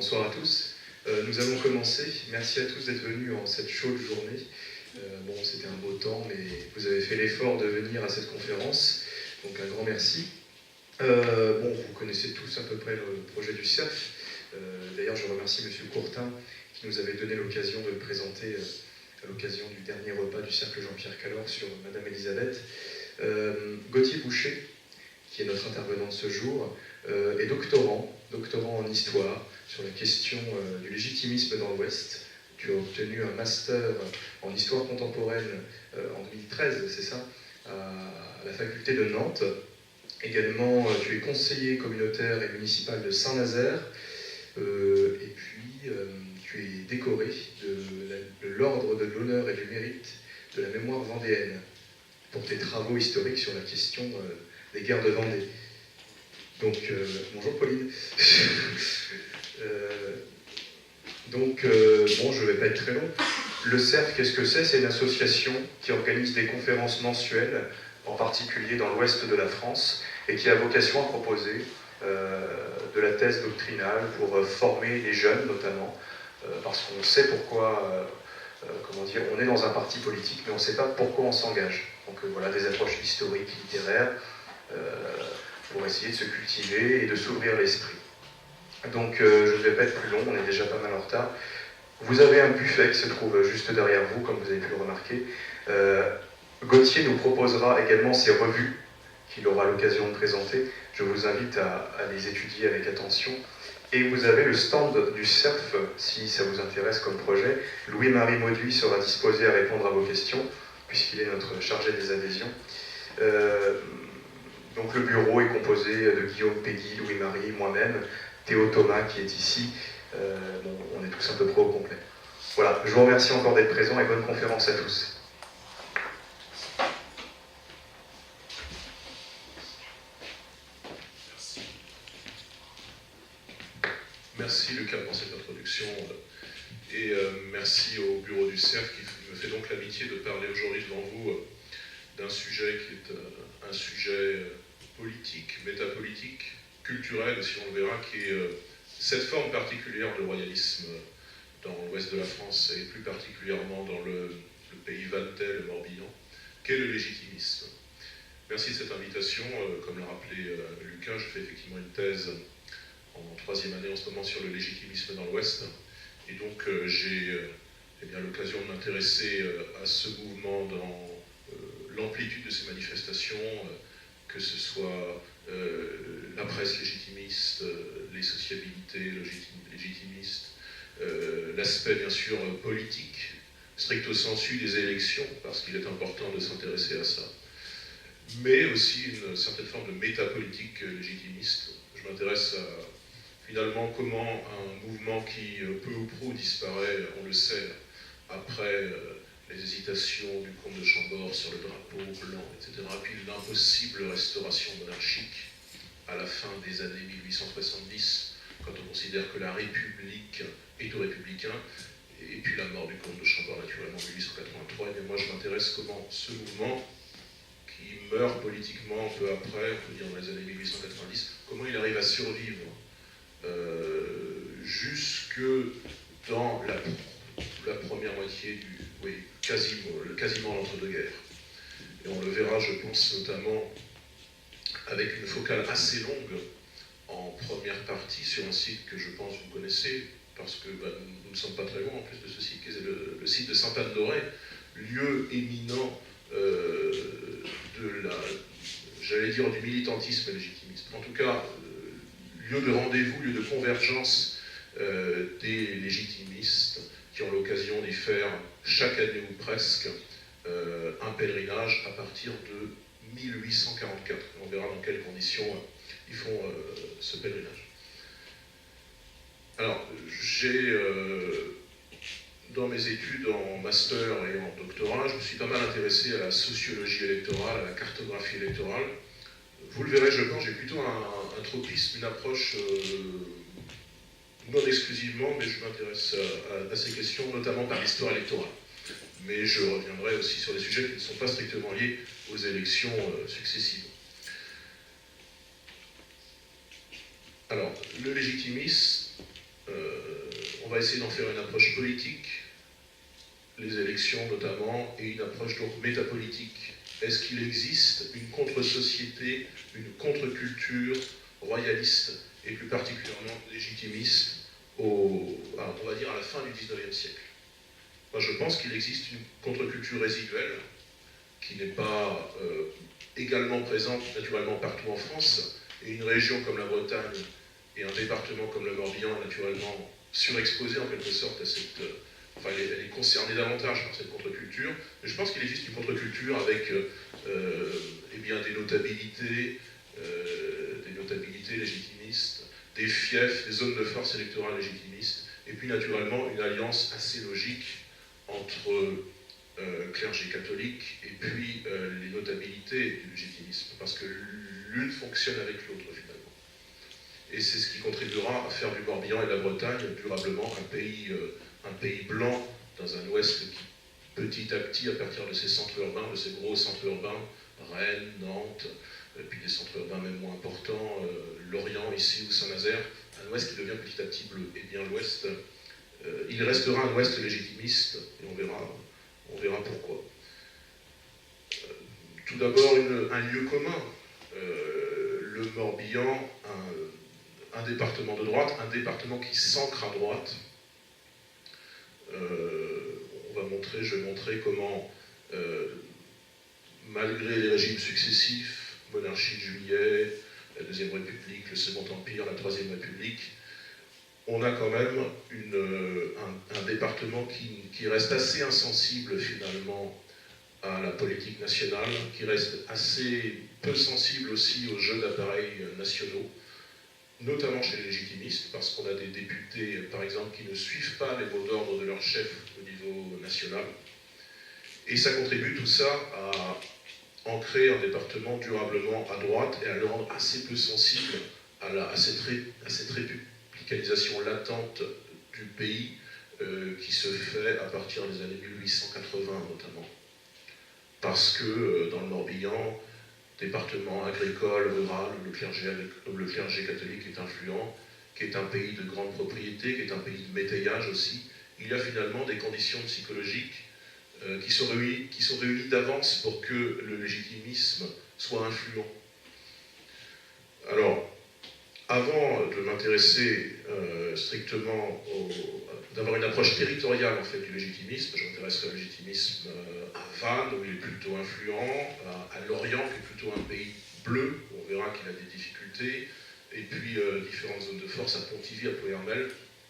Bonsoir à tous. Nous allons commencer. Merci à tous d'être venus en cette chaude journée. Bon, c'était un beau temps, mais vous avez fait l'effort de venir à cette conférence, donc un grand merci. Bon, vous connaissez tous à peu près le projet du CERF. D'ailleurs, je remercie M. Courtin qui nous avait donné l'occasion de le présenter à l'occasion du dernier repas du Cercle Jean-Pierre Calor sur Madame Elisabeth. Gauthier Boucher, qui est notre intervenant de ce jour, est doctorant en histoire sur la question du légitimisme dans l'Ouest. Tu as obtenu un master en histoire contemporaine en 2013, c'est ça, à la faculté de Nantes. Également, tu es conseiller communautaire et municipal de Saint-Nazaire, et puis tu es décoré de l'ordre de l'honneur et du mérite de la mémoire vendéenne pour tes travaux historiques sur la question des guerres de Vendée. Donc, bonjour Pauline. Bon, je ne vais pas être très long. Le CERF, qu'est-ce que c'est? C'est une association qui organise des conférences mensuelles, en particulier dans l'ouest de la France, et qui a vocation à proposer de la thèse doctrinale pour former les jeunes, notamment, parce qu'on sait pourquoi, on est dans un parti politique, mais on ne sait pas pourquoi on s'engage. Donc voilà, des approches historiques, littéraires, pour essayer de se cultiver et de s'ouvrir l'esprit. Donc je ne vais pas être plus long, on est déjà pas mal en retard. Vous avez un buffet qui se trouve juste derrière vous, comme vous avez pu le remarquer. Gauthier nous proposera également ses revues qu'il aura l'occasion de présenter. Je vous invite à les étudier avec attention. Et vous avez le stand du CERF, si ça vous intéresse comme projet. Louis-Marie Mauduit sera disposé à répondre à vos questions, puisqu'il est notre chargé des adhésions. Donc le bureau est composé de Guillaume Peggy, Louis-Marie, moi-même, Théo Thomas qui est ici. On est tous un peu près au complet. Voilà, je vous remercie encore d'être présents et bonne conférence à tous. Merci Lucas pour cette introduction et merci au bureau du CERF qui me fait donc l'amitié de parler aujourd'hui devant vous d'un sujet qui est un sujet politique, métapolitique, culturel aussi on le verra, qui est cette forme particulière de royalisme dans l'ouest de la France et plus particulièrement dans le pays vantais, le Morbihan, qu'est le légitimisme. Merci de cette invitation, comme l'a rappelé Lucas, je fais effectivement une thèse en troisième année en ce moment sur le légitimisme dans l'Ouest. Et donc j'ai l'occasion de m'intéresser à ce mouvement dans l'amplitude de ses manifestations, que ce soit la presse légitimiste, les sociabilités légitimistes, l'aspect bien sûr politique, stricto sensu des élections, parce qu'il est important de s'intéresser à ça, mais aussi une certaine forme de métapolitique légitimiste. Je m'intéresse à finalement, comment un mouvement qui peu ou prou disparaît, on le sait, après les hésitations du comte de Chambord sur le drapeau blanc, etc., puis l'impossible restauration monarchique à la fin des années 1870, quand on considère que la République est aux républicains, et puis la mort du comte de Chambord, naturellement, en 1883, et bien moi je m'intéresse comment ce mouvement, qui meurt politiquement peu après, on peut dire dans les années 1890, comment il arrive à survivre jusque dans la première moitié quasiment l'entre-deux-guerres. Et on le verra, je pense, notamment avec une focale assez longue en première partie sur un site que je pense vous connaissez, parce que nous ne sommes pas très loin en plus de ce site, qui est le site de Sainte-Anne-d'Auray, lieu éminent du militantisme légitimiste. En tout cas, lieu de rendez-vous, lieu de convergence des légitimistes qui ont l'occasion d'y faire chaque année ou presque un pèlerinage à partir de 1844. On verra dans quelles conditions ils font ce pèlerinage. Alors, j'ai, dans mes études en master et en doctorat, je me suis pas mal intéressé à la sociologie électorale, à la cartographie électorale. Vous le verrez, je pense, j'ai plutôt un tropisme, une approche non exclusivement, mais je m'intéresse à ces questions, notamment par l'histoire électorale. Mais je reviendrai aussi sur des sujets qui ne sont pas strictement liés aux élections successives. Alors, le légitimisme, on va essayer d'en faire une approche politique, les élections notamment, et une approche donc métapolitique. Est-ce qu'il existe une contre-société, une contre-culture royaliste et plus particulièrement légitimiste on va dire à la fin du XIXe siècle? Moi, je pense qu'il existe une contre-culture résiduelle qui n'est pas également présente naturellement partout en France, et une région comme la Bretagne et un département comme le Morbihan est naturellement surexposé en quelque sorte à cette... enfin, elle est concernée davantage par cette contre-culture, mais je pense qu'il existe une contre-culture avec eh bien, des notabilités légitimistes, des fiefs, des zones de force électorale légitimistes, et puis naturellement une alliance assez logique entre clergé catholique et puis les notabilités du légitimisme, parce que l'une fonctionne avec l'autre finalement. Et c'est ce qui contribuera à faire du Morbihan et de la Bretagne durablement un pays blanc dans un ouest qui, petit à petit, à partir de ces centres urbains, de ces gros centres urbains, Rennes, Nantes, et puis des centres urbains même moins importants, Lorient ici ou Saint-Nazaire, un ouest qui devient petit à petit bleu. Et bien l'ouest, il restera un ouest légitimiste, et on verra pourquoi. Tout d'abord, un lieu commun. Le Morbihan, un département de droite, un département qui s'ancre à droite. Je vais montrer comment, malgré les régimes successifs, monarchie de Juillet, la Deuxième République, le Second Empire, la Troisième République, on a quand même un département qui reste assez insensible finalement à la politique nationale, qui reste assez peu sensible aussi aux jeux d'appareils nationaux, notamment chez les légitimistes, parce qu'on a des députés, par exemple, qui ne suivent pas les mots d'ordre de leur chef au niveau national. Et ça contribue tout ça à ancrer un département durablement à droite et à le rendre assez peu sensible à cette républicanisation latente du pays qui se fait à partir des années 1880 notamment. Parce que dans le Morbihan, département agricole, rural, le clergé catholique est influent, qui est un pays de grande propriété, qui est un pays de métayage aussi, il y a finalement des conditions psychologiques qui sont réunies d'avance pour que le légitimisme soit influent. Alors, avant de m'intéresser strictement d'avoir une approche territoriale en fait du légitimisme, je m'intéresserai au légitimisme à Vannes, où il est plutôt influent, à Lorient, qui est plutôt un pays bleu, où on verra qu'il a des difficultés, et puis différentes zones de force à Pontivy, à Ploërmel.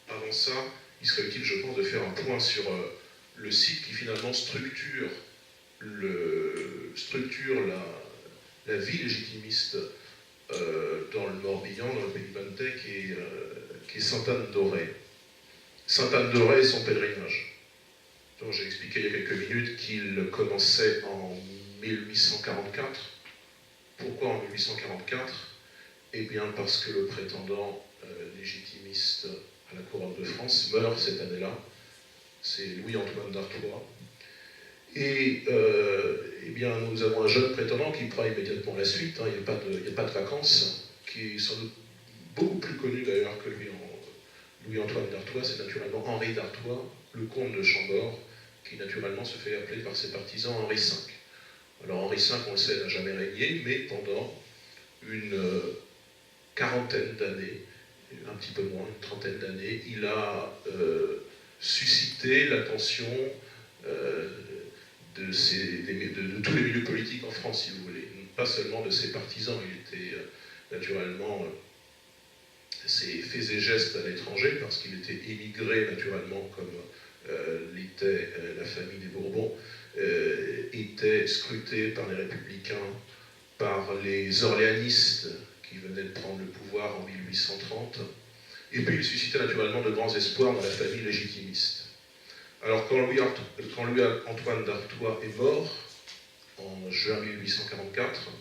Avant ça, il serait utile, je pense, de faire un point sur le site qui finalement structure la vie légitimiste dans le Morbihan, dans le Pays Bantais, qui est Sainte-Anne-d'Auray. Sainte-Anne-d'Auray et son pèlerinage. Donc j'ai expliqué il y a quelques minutes qu'il commençait en 1844. Pourquoi en 1844 ? Eh bien parce que le prétendant légitimiste à la couronne de France meurt cette année-là. C'est Louis-Antoine d'Artois. Et eh bien, nous avons un jeune prétendant qui prend immédiatement la suite, hein, il n'y a pas de vacances, qui est sans doute beaucoup plus connu d'ailleurs que Louis-Antoine d'Artois, c'est naturellement Henri d'Artois, le comte de Chambord, qui naturellement se fait appeler par ses partisans Henri V. Alors Henri V, on le sait, n'a jamais régné, mais pendant une quarantaine d'années, un petit peu moins, une trentaine d'années, il a suscité l'attention de tous les milieux politiques en France, si vous voulez. Pas seulement de ses partisans, il était naturellement ses faits et gestes à l'étranger, parce qu'il était émigré naturellement, comme l'était la famille des Bourbons, était scruté par les républicains, par les orléanistes qui venaient de prendre le pouvoir en 1830, et puis il suscitait naturellement de grands espoirs dans la famille légitimiste. Alors quand Louis-Antoine d'Artois est mort, en juin 1844,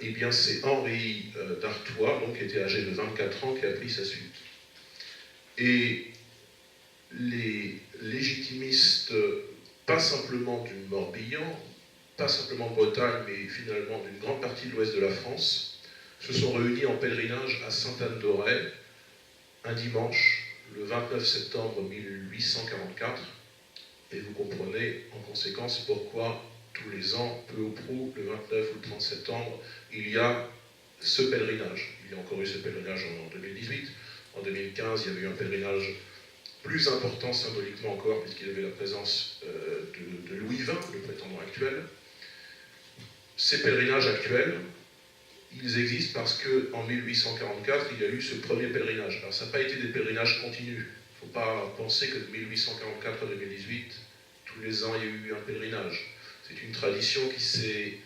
eh bien c'est Henri d'Artois, donc, qui était âgé de 24 ans, qui a pris sa suite. Et les légitimistes, pas simplement du Morbihan, pas simplement de Bretagne, mais finalement d'une grande partie de l'ouest de la France, se sont réunis en pèlerinage à Sainte-Anne-d'Auray, un dimanche, le 29 septembre 1844, et vous comprenez en conséquence pourquoi tous les ans, peu ou prou, le 29 ou le 30 septembre, il y a ce pèlerinage. Il y a encore eu ce pèlerinage en 2018. En 2015, il y avait eu un pèlerinage plus important symboliquement encore, puisqu'il y avait la présence de Louis XX, le prétendant actuel. Ces pèlerinages actuels, ils existent parce qu'en 1844, il y a eu ce premier pèlerinage. Alors ça n'a pas été des pèlerinages continus. Il ne faut pas penser que de 1844 à 2018, tous les ans, il y a eu un pèlerinage. C'est une tradition qui s'est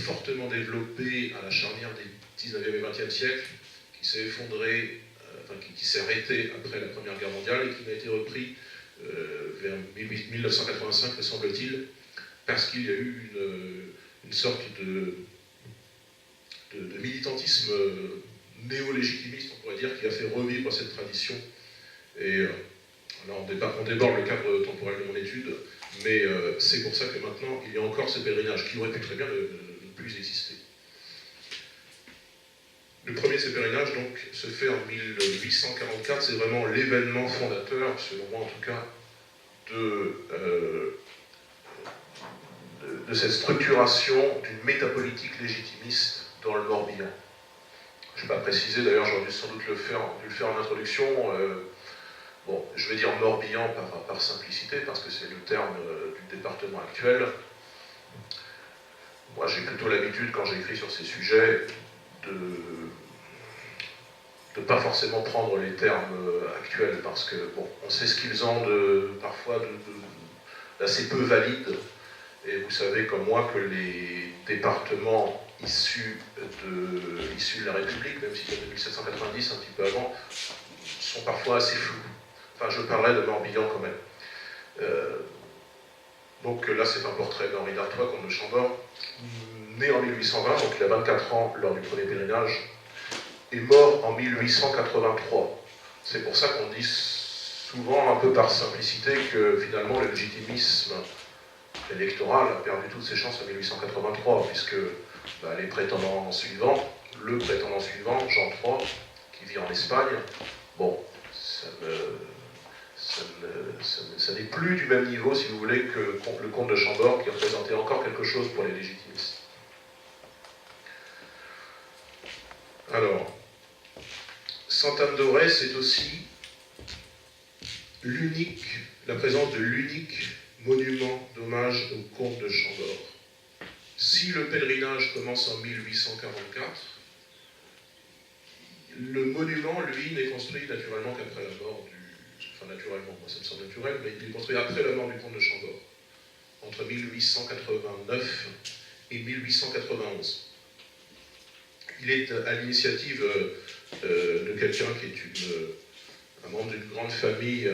fortement développée à la charnière des 19e et 20e siècles, qui s'est effondrée, qui s'est arrêtée après la Première Guerre mondiale et qui n'a été repris vers 1985, me semble-t-il, parce qu'il y a eu une sorte de militantisme néo-légitimiste, on pourrait dire, qui a fait revivre cette tradition. Et là, on déborde le cadre temporel de mon étude, mais c'est pour ça que maintenant, il y a encore ce pèlerinage qui aurait pu très bien ne plus exister. Le premier de ces pèlerinages, donc, se fait en 1844, c'est vraiment l'événement fondateur, selon moi en tout cas, de cette structuration d'une métapolitique légitimiste dans le Morbihan. Je ne vais pas préciser, d'ailleurs j'aurais dû sans doute le faire en introduction. Bon, je vais dire Morbihan par simplicité, parce que c'est le terme du département actuel. Moi j'ai plutôt l'habitude, quand j'écris sur ces sujets, de ne pas forcément prendre les termes actuels, parce que bon, on sait ce qu'ils ont parfois d'assez peu valide. Et vous savez comme moi que les départements issus de la République, même si c'est de 1790, un petit peu avant, sont parfois assez flous. Enfin, je parlerai de Morbihan quand même. Donc là, c'est un portrait d'Henri d'Artois, comte de Chambord, né en 1820, donc il a 24 ans lors du premier pèlerinage, et mort en 1883. C'est pour ça qu'on dit souvent, un peu par simplicité, que finalement le légitimisme électoral a perdu toutes ses chances en 1883, puisque les prétendants suivants, le prétendant suivant, Jean III, qui vit en Espagne, bon, ça n'est plus du même niveau, si vous voulez, que le comte de Chambord, qui représentait encore quelque chose pour les légitimistes. Alors, Sainte-Anne-d'Auray, c'est aussi la présence de l'unique monument d'hommage au comte de Chambord. Si le pèlerinage commence en 1844, le monument, lui, n'est construit naturellement qu'après la mort enfin naturellement, moi ça me semble naturel, mais il est construit après la mort du comte de Chambord, entre 1889 et 1891. Il est à l'initiative de quelqu'un qui est un membre d'une grande famille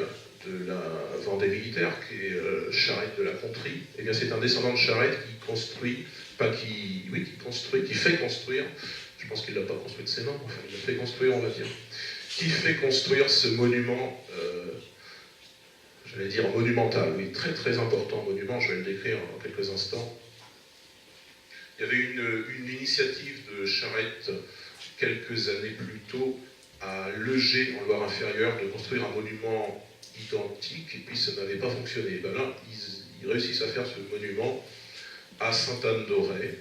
de la Vendée militaire, qui est Charette de la Contrie. Eh bien, c'est un descendant de Charette qui fait construire, je pense qu'il ne l'a pas construit de ses mains, enfin il l'a fait construire, on va dire, qui fait construire ce monument, j'allais dire monumental, oui, très très important monument, je vais le décrire en quelques instants. Il y avait une initiative de Charette quelques années plus tôt à Legé, en Loire-Inférieure, de construire un monument identique, et puis ça n'avait pas fonctionné. Et ben là, ils réussissent à faire ce monument à Sainte-Anne-d'Auray.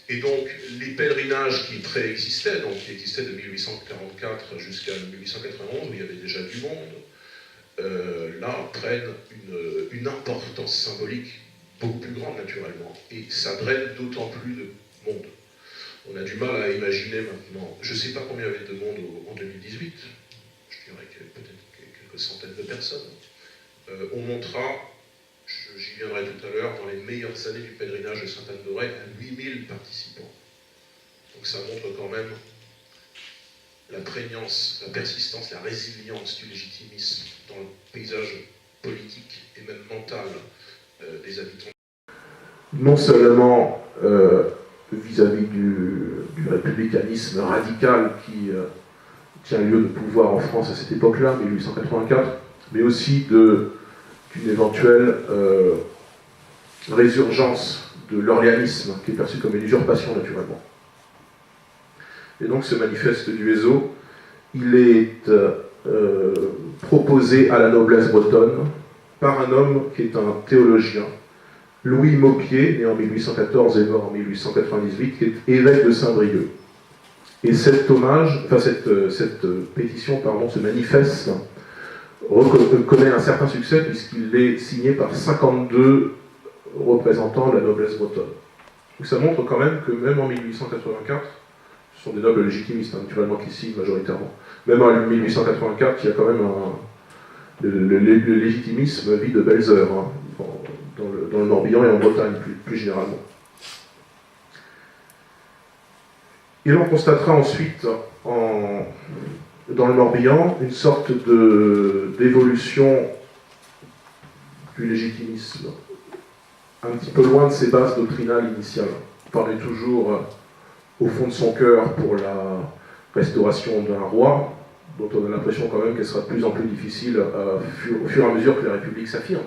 Et donc, les pèlerinages qui préexistaient, donc qui existaient de 1844 jusqu'à 1891, où il y avait déjà du monde, là, prennent une importance symbolique beaucoup plus grande, naturellement. Et ça draine d'autant plus de monde. On a du mal à imaginer maintenant, je ne sais pas combien il y avait de monde en 2018, je dirais qu'il y avait peut-être quelques centaines de personnes. On montera, j'y viendrai tout à l'heure, dans les meilleures années du pèlerinage de Sainte-Anne-d'Auray, à 8000 participants. Donc ça montre quand même la prégnance, la persistance, la résilience du légitimisme dans le paysage politique et même mental des habitants. Non seulement vis-à-vis du républicanisme radical qui tient lieu de pouvoir en France à cette époque-là, 1884, mais aussi d'une éventuelle résurgence de l'orléanisme, qui est perçu comme une usurpation naturellement. Et donc ce manifeste du Hézo il est proposé à la noblesse bretonne par un homme qui est un théologien, Louis Maupied, né en 1814 et mort en 1898, qui est évêque de Saint-Brieuc. Et cet hommage, enfin cette pétition, pardon, ce manifeste connaît un certain succès puisqu'il est signé par 52 représentants de la noblesse bretonne. Donc ça montre quand même que même en 1884, ce sont des nobles légitimistes, hein, naturellement, qui signent majoritairement. Même en 1884, il y a quand même le légitimisme vit de belles heures, hein, dans le Morbihan et en Bretagne, plus généralement. Et l'on constatera ensuite, dans le Morbihan, une sorte d'évolution du légitimisme, un petit peu loin de ses bases doctrinales initiales. On parlait toujours, au fond de son cœur, pour la restauration d'un roi, dont on a l'impression quand même qu'elle sera de plus en plus difficile au fur et à mesure que la République s'affirme.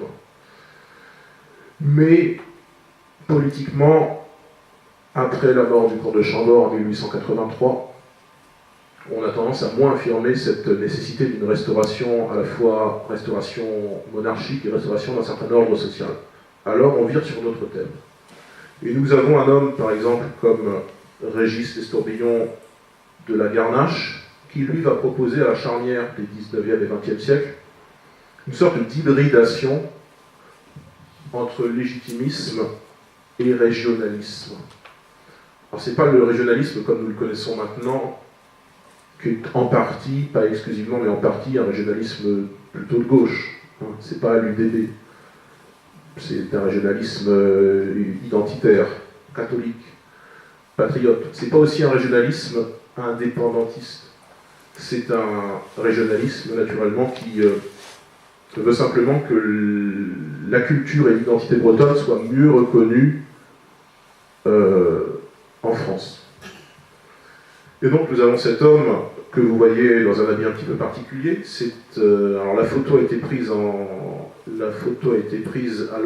Mais, politiquement, après la mort du comte de Chambord en 1883, on a tendance à moins affirmer cette nécessité d'une restauration, à la fois restauration monarchique et restauration d'un certain ordre social. Alors on vire sur d'autres thèmes. Et nous avons un homme, par exemple, comme Régis Lestourbillon de la Garnache, qui lui va proposer à la charnière des 19e et 20e siècles une sorte d'hybridation entre légitimisme et régionalisme. Alors c'est pas le régionalisme comme nous le connaissons maintenant, qui est en partie, pas exclusivement, mais en partie un régionalisme plutôt de gauche. C'est pas l'UDB. C'est un régionalisme identitaire, catholique, patriote. C'est pas aussi un régionalisme indépendantiste. C'est un régionalisme, naturellement, qui veut simplement que la culture et l'identité bretonne soient mieux reconnues en France. Et donc nous avons cet homme que vous voyez dans un habit un petit peu particulier. Alors la photo a été prise à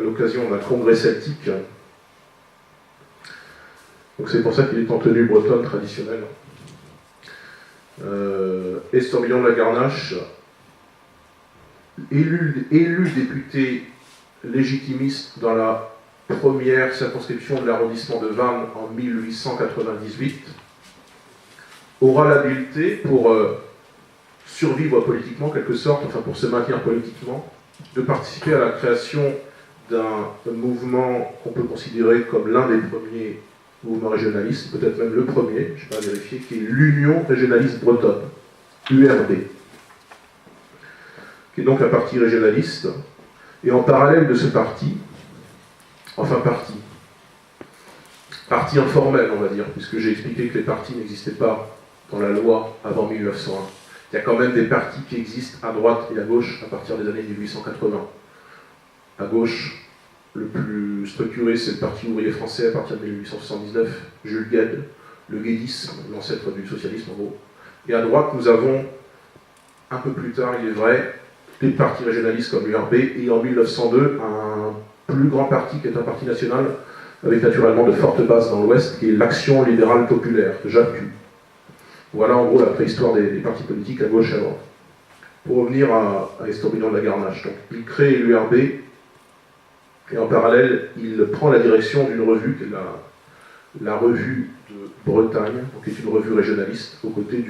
l'occasion d'un congrès celtique. Donc c'est pour ça qu'il est en tenue bretonne traditionnelle. Estourbillon de la Garnache, élu député légitimiste dans la première circonscription de l'arrondissement de Vannes en 1898, aura l'habileté pour survivre politiquement, en quelque sorte, enfin pour se maintenir politiquement, de participer à la création d'un mouvement qu'on peut considérer comme l'un des premiers mouvements régionalistes, peut-être même le premier, je ne vais pas vérifier, qui est l'Union régionaliste bretonne, URB, qui est donc un parti régionaliste. Et en parallèle de ce parti, parti informel, on va dire, puisque j'ai expliqué que les partis n'existaient pas dans la loi avant 1901. Il y a quand même des partis qui existent à droite et à gauche à partir des années 1880. À gauche, le plus structuré, c'est le Parti ouvrier français à partir de 1879, Jules Guesde, le guédisme, l'ancêtre du socialisme en gros. Et à droite, nous avons, un peu plus tard, il est vrai, des partis régionalistes comme l'URB, et en 1902, un plus grand parti qui est un parti national, avec naturellement de fortes bases dans l'Ouest, qui est l'Action libérale populaire, de Jacques Cus. Voilà en gros la préhistoire des partis politiques à gauche et à droite. Pour revenir à Estourbillon de la Garnache, donc, il crée l'URB, et en parallèle, il prend la direction d'une revue, qui est la revue de Bretagne, donc qui est une revue régionaliste, aux côtés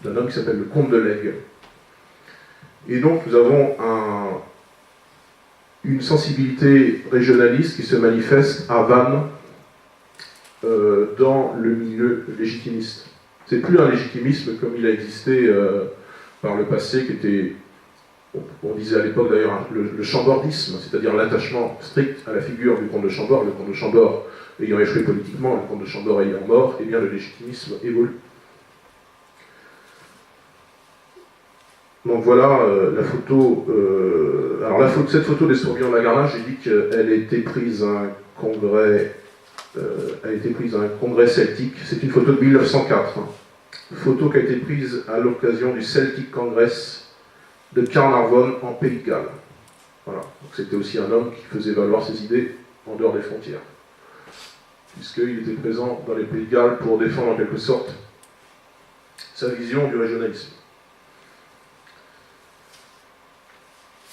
d'un homme qui s'appelle le comte de Lègue. Et donc nous avons une sensibilité régionaliste qui se manifeste à Vannes dans le milieu légitimiste. C'est plus un légitimisme comme il a existé par le passé, qui était, on disait à l'époque d'ailleurs, le chambordisme, c'est-à-dire l'attachement strict à la figure du comte de Chambord, le comte de Chambord ayant échoué politiquement, le comte de Chambord ayant mort, et bien le légitimisme évolue. Donc voilà la photo. Cette photo d'Estourbillon de la Garnache, j'ai dit qu'elle a été prise à un congrès, celtique. C'est une photo de 1904. Photo qui a été prise à l'occasion du Celtic Congress de Carnarvon en Pays de Galles. Voilà. Donc c'était aussi un homme qui faisait valoir ses idées en dehors des frontières, puisqu'il était présent dans les Pays de Galles pour défendre en quelque sorte sa vision du régionalisme.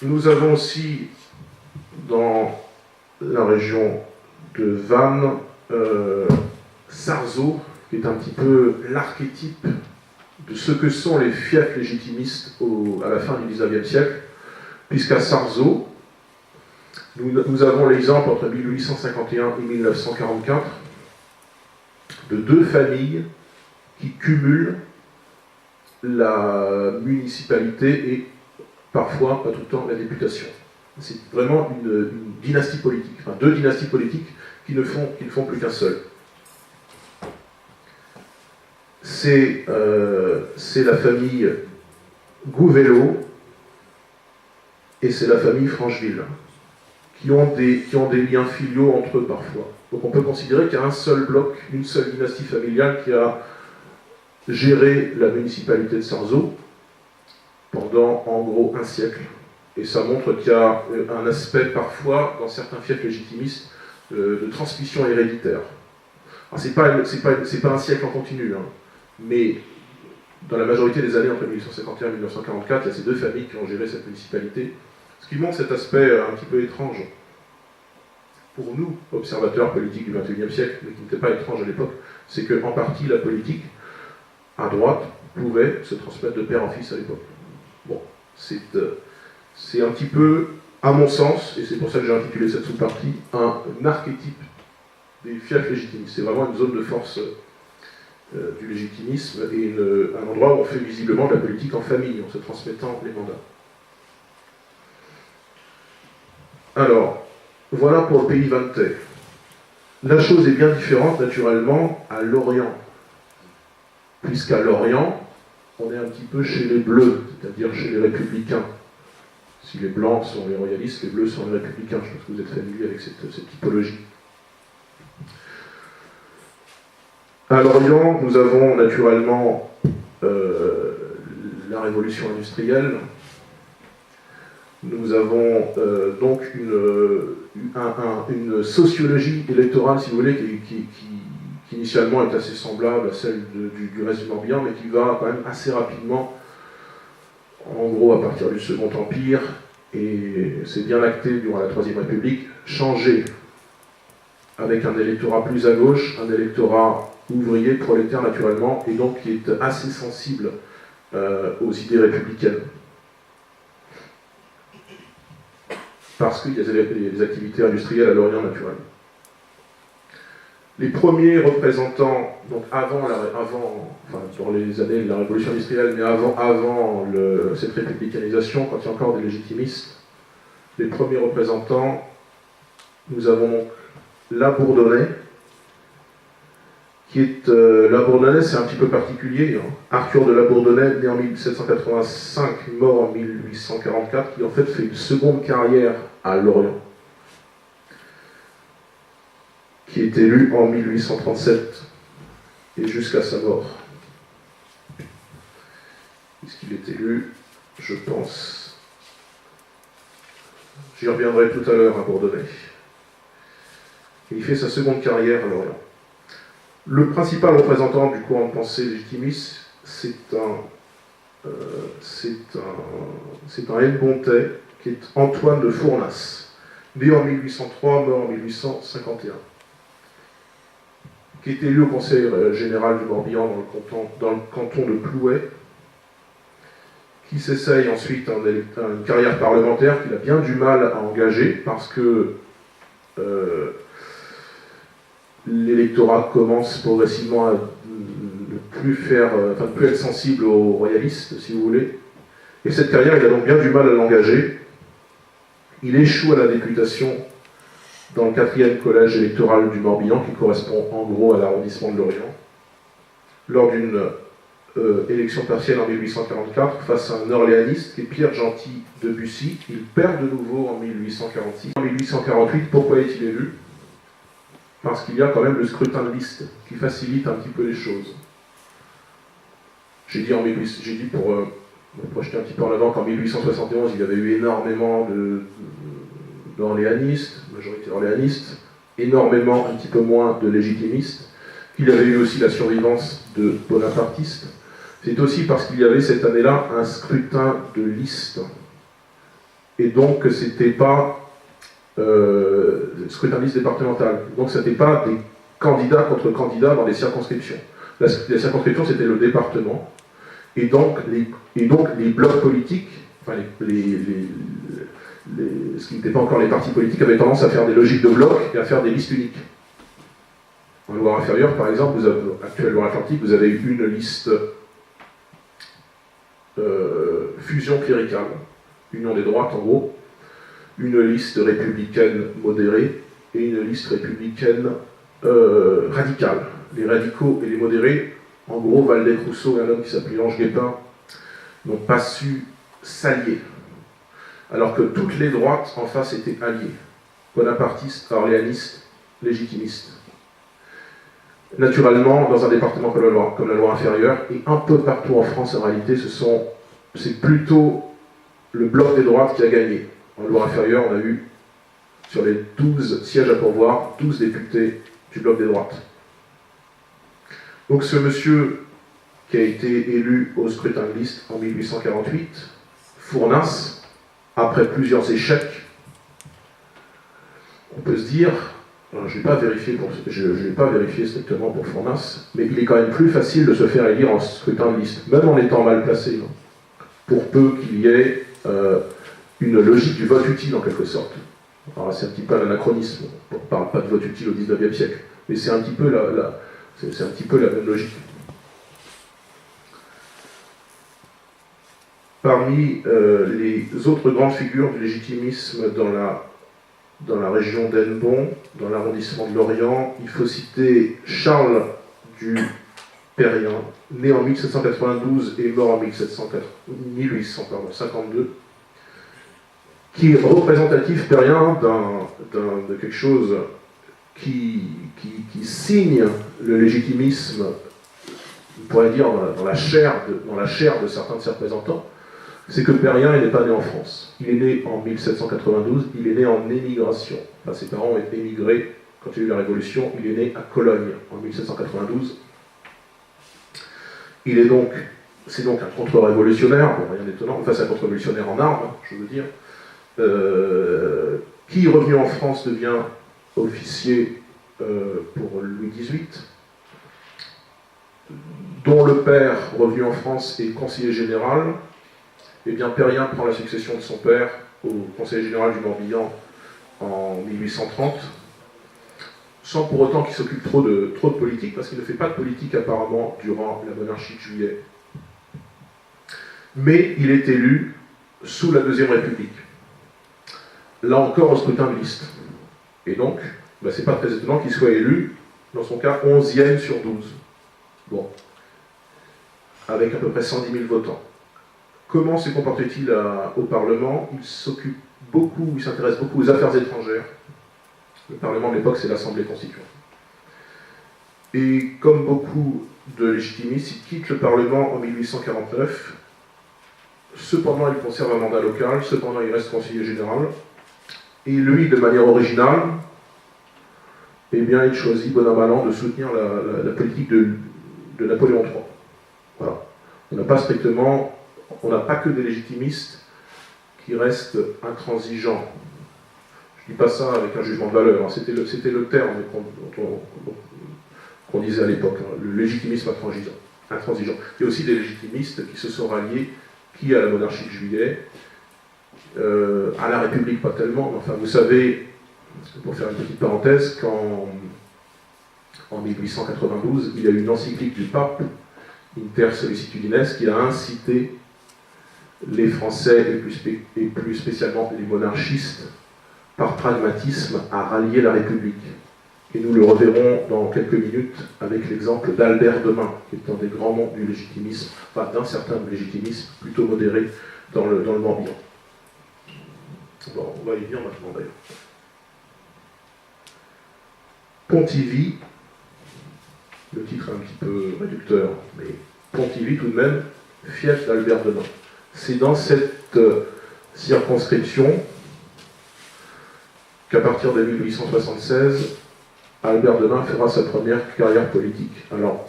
Nous avons aussi, dans la région de Vannes, Sarzeau, qui est un petit peu l'archétype de ce que sont les fiefs légitimistes à la fin du XIXe siècle, puisqu'à Sarzeau, nous avons l'exemple entre 1851 et 1944 de deux familles qui cumulent la municipalité et parfois, pas tout le temps, la députation. C'est vraiment une dynastie politique, enfin deux dynasties politiques qui ne font plus qu'un seul. C'est la famille Gouvelot et c'est la famille Francheville, qui ont des liens filiaux entre eux parfois. Donc on peut considérer qu'il y a un seul bloc, une seule dynastie familiale qui a géré la municipalité de Sarzeau pendant en gros un siècle. Et ça montre qu'il y a un aspect parfois, dans certains fiefs légitimistes, de transmission héréditaire. C'est pas un siècle en continu, hein, mais dans la majorité des années entre 1851 et 1944, il y a ces deux familles qui ont géré cette municipalité, ce qui montre cet aspect un petit peu étrange pour nous, observateurs politiques du XXIe siècle, mais qui n'était pas étrange à l'époque, c'est qu'en partie la politique, à droite, pouvait se transmettre de père en fils à l'époque. Bon, c'est un petit peu, à mon sens, et c'est pour ça que j'ai intitulé cette sous-partie, un archétype des fiefs légitimistes. C'est vraiment une zone de force du légitimisme et un endroit où on fait visiblement de la politique en famille, en se transmettant les mandats. Alors, voilà pour le pays vantais. La chose est bien différente, naturellement, à Lorient. Puisqu'à Lorient, on est un petit peu chez les Bleus, c'est-à-dire chez les Républicains. Si les Blancs sont les royalistes, les Bleus sont les Républicains. Je pense que vous êtes familiers avec cette typologie. À Lorient, nous avons naturellement la révolution industrielle. Nous avons donc une sociologie électorale, si vous voulez, qui initialement est assez semblable à celle du reste du Morbihan, mais qui va quand même assez rapidement, en gros à partir du Second Empire, et c'est bien acté durant la Troisième République, changer avec un électorat plus à gauche, un électorat ouvrier, prolétaire naturellement, et donc qui est assez sensible aux idées républicaines. Parce qu'il y a des activités industrielles à Lorient naturellement. Les premiers représentants, donc dans les années de la révolution industrielle, mais avant cette républicanisation, quand il y a encore des légitimistes, les premiers représentants, nous avons donc Labourdonnais, qui est... Labourdonnais, c'est un petit peu particulier, hein. Arthur de Labourdonnais, né en 1785, mort en 1844, qui en fait une seconde carrière à Lorient, qui est élu en 1837 et jusqu'à sa mort. Puisqu'il est élu, je pense, j'y reviendrai tout à l'heure à Bourdonnais. Il fait sa seconde carrière à Lorient. Le principal représentant du courant de pensée légitimiste, c'est un Hennebontais qui est Antoine de Fournas, né en 1803, mort en 1851, qui est élu au Conseil général du Morbihan dans le canton de Plouay, qui s'essaye ensuite une carrière parlementaire qu'il a bien du mal à engager parce que l'électorat commence progressivement à ne plus être sensible aux royalistes, si vous voulez. Et cette carrière, il a donc bien du mal à l'engager. Il échoue à la députation dans le 4e collège électoral du Morbihan, qui correspond en gros à l'arrondissement de Lorient, lors d'une élection partielle en 1844, face à un orléaniste qui est Pierre Gentil de Bussy. Il perd de nouveau en 1846. En 1848, pourquoi est-il élu ? Parce qu'il y a quand même le scrutin de liste, qui facilite un petit peu les choses. J'ai dit pour projeter un petit peu en avant qu'en 1871, il y avait eu énormément d'orléanistes, majorité orléaniste, énormément, un petit peu moins de légitimistes, qu'il y avait eu aussi la survivance de bonapartistes. c'est aussi parce qu'il y avait cette année-là un scrutin de liste. Et donc, c'était pas scrutin de liste départemental. Donc, ce n'était pas des candidats contre candidats dans les circonscriptions. La circonscription, c'était le département. Et donc, les blocs politiques, enfin, ce qui n'était pas encore les partis politiques, avaient tendance à faire des logiques de blocs et à faire des listes uniques. En Loire-Inférieure, par exemple, actuelle Loire-Atlantique, vous avez une liste fusion cléricale, union des droites en gros, une liste républicaine modérée et une liste républicaine radicale. Les radicaux et les modérés, en gros, Waldeck-Rousseau et un homme qui s'appelait Ange Guépin, n'ont pas su s'allier, alors que toutes les droites en face étaient alliées, bonapartistes, orléanistes, légitimistes. Naturellement, dans un département comme la Loire-Inférieure, et un peu partout en France en réalité, c'est plutôt le bloc des droites qui a gagné. En Loire-Inférieure, on a eu, sur les 12 sièges à pourvoir, 12 députés du bloc des droites. Donc ce monsieur qui a été élu au scrutin de liste en 1848, Fournas, après plusieurs échecs, on peut se dire, je n'ai pas vérifié strictement pour Fournas, mais il est quand même plus facile de se faire élire en scrutin de liste, même en étant mal placé, pour peu qu'il y ait une logique du vote utile en quelque sorte. Alors c'est un petit peu un anachronisme, on ne parle pas de vote utile au XIXe siècle, mais c'est un petit peu la même logique. Parmi les autres grandes figures du légitimisme dans la région d'Hennebont, dans l'arrondissement de Lorient, il faut citer Charles du Perrien, né en 1792 et mort en 1852, qui est représentatif Perrien de quelque chose qui signe le légitimisme, on pourrait dire, dans la chair de certains de ses représentants, c'est que Perrien n'est pas né en France. Il est né en 1792, il est né en émigration. Enfin, ses parents ont émigré quand il y a eu la Révolution, il est né à Cologne en 1792. C'est donc un contre-révolutionnaire, bon, rien d'étonnant, enfin c'est un contre-révolutionnaire en armes, je veux dire, qui, revenu en France, devient officier pour Louis XVIII, dont le père, revenu en France, est conseiller général. Eh bien, Perrien prend la succession de son père au conseiller général du Morbihan en 1830, sans pour autant qu'il s'occupe trop de politique, parce qu'il ne fait pas de politique apparemment durant la monarchie de Juillet. Mais il est élu sous la Deuxième République. Là encore, au scrutin de liste. Et donc, c'est pas très étonnant qu'il soit élu, dans son cas, 11e sur 12. Bon. Avec à peu près 110 000 votants. Comment se comportait-il au Parlement? Il s'intéresse beaucoup aux affaires étrangères. Le Parlement de l'époque, c'est l'Assemblée constituante. Et comme beaucoup de légitimistes, il quitte le Parlement en 1849. Cependant, il conserve un mandat local, cependant, il reste conseiller général. Et lui, de manière originale, eh bien, il choisit, bon an mal an, de soutenir la politique de Napoléon III. Voilà. On n'a pas que des légitimistes qui restent intransigeants. Je ne dis pas ça avec un jugement de valeur, hein. C'était le terme qu'on disait à l'époque, hein, le légitimisme intransigeant. Il y a aussi des légitimistes qui se sont ralliés, à la monarchie de Juillet, à la République pas tellement, mais enfin vous savez, pour faire une petite parenthèse, qu'en 1892, il y a eu une encyclique du pape, Inter Sollicitudines, qui a incité les Français, et plus spécialement les monarchistes, par pragmatisme, à rallier la République. Et nous le reverrons dans quelques minutes avec l'exemple d'Albert Demain, qui est un des grands noms du légitimisme, enfin d'un certain légitimisme plutôt modéré dans le Morbihan. Bon, on va y venir maintenant d'ailleurs. Pontivy, le titre est un petit peu réducteur, mais Pontivy tout de même, fief d'Albert Demain. C'est dans cette circonscription qu'à partir de 1876, Albert Demain fera sa première carrière politique. Alors,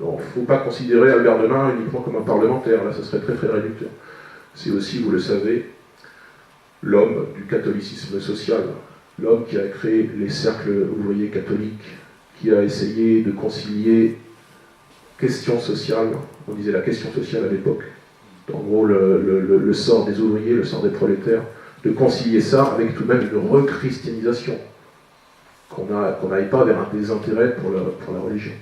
il ne faut pas considérer Albert Demain uniquement comme un parlementaire, là, ça serait très très réducteur. C'est aussi, vous le savez, l'homme du catholicisme social, l'homme qui a créé les cercles ouvriers catholiques, qui a essayé de concilier question sociale, on disait la question sociale à l'époque, en gros le sort des ouvriers, le sort des prolétaires, de concilier ça avec tout de même une rechristianisation, qu'on n'aille pas vers un désintérêt pour la religion.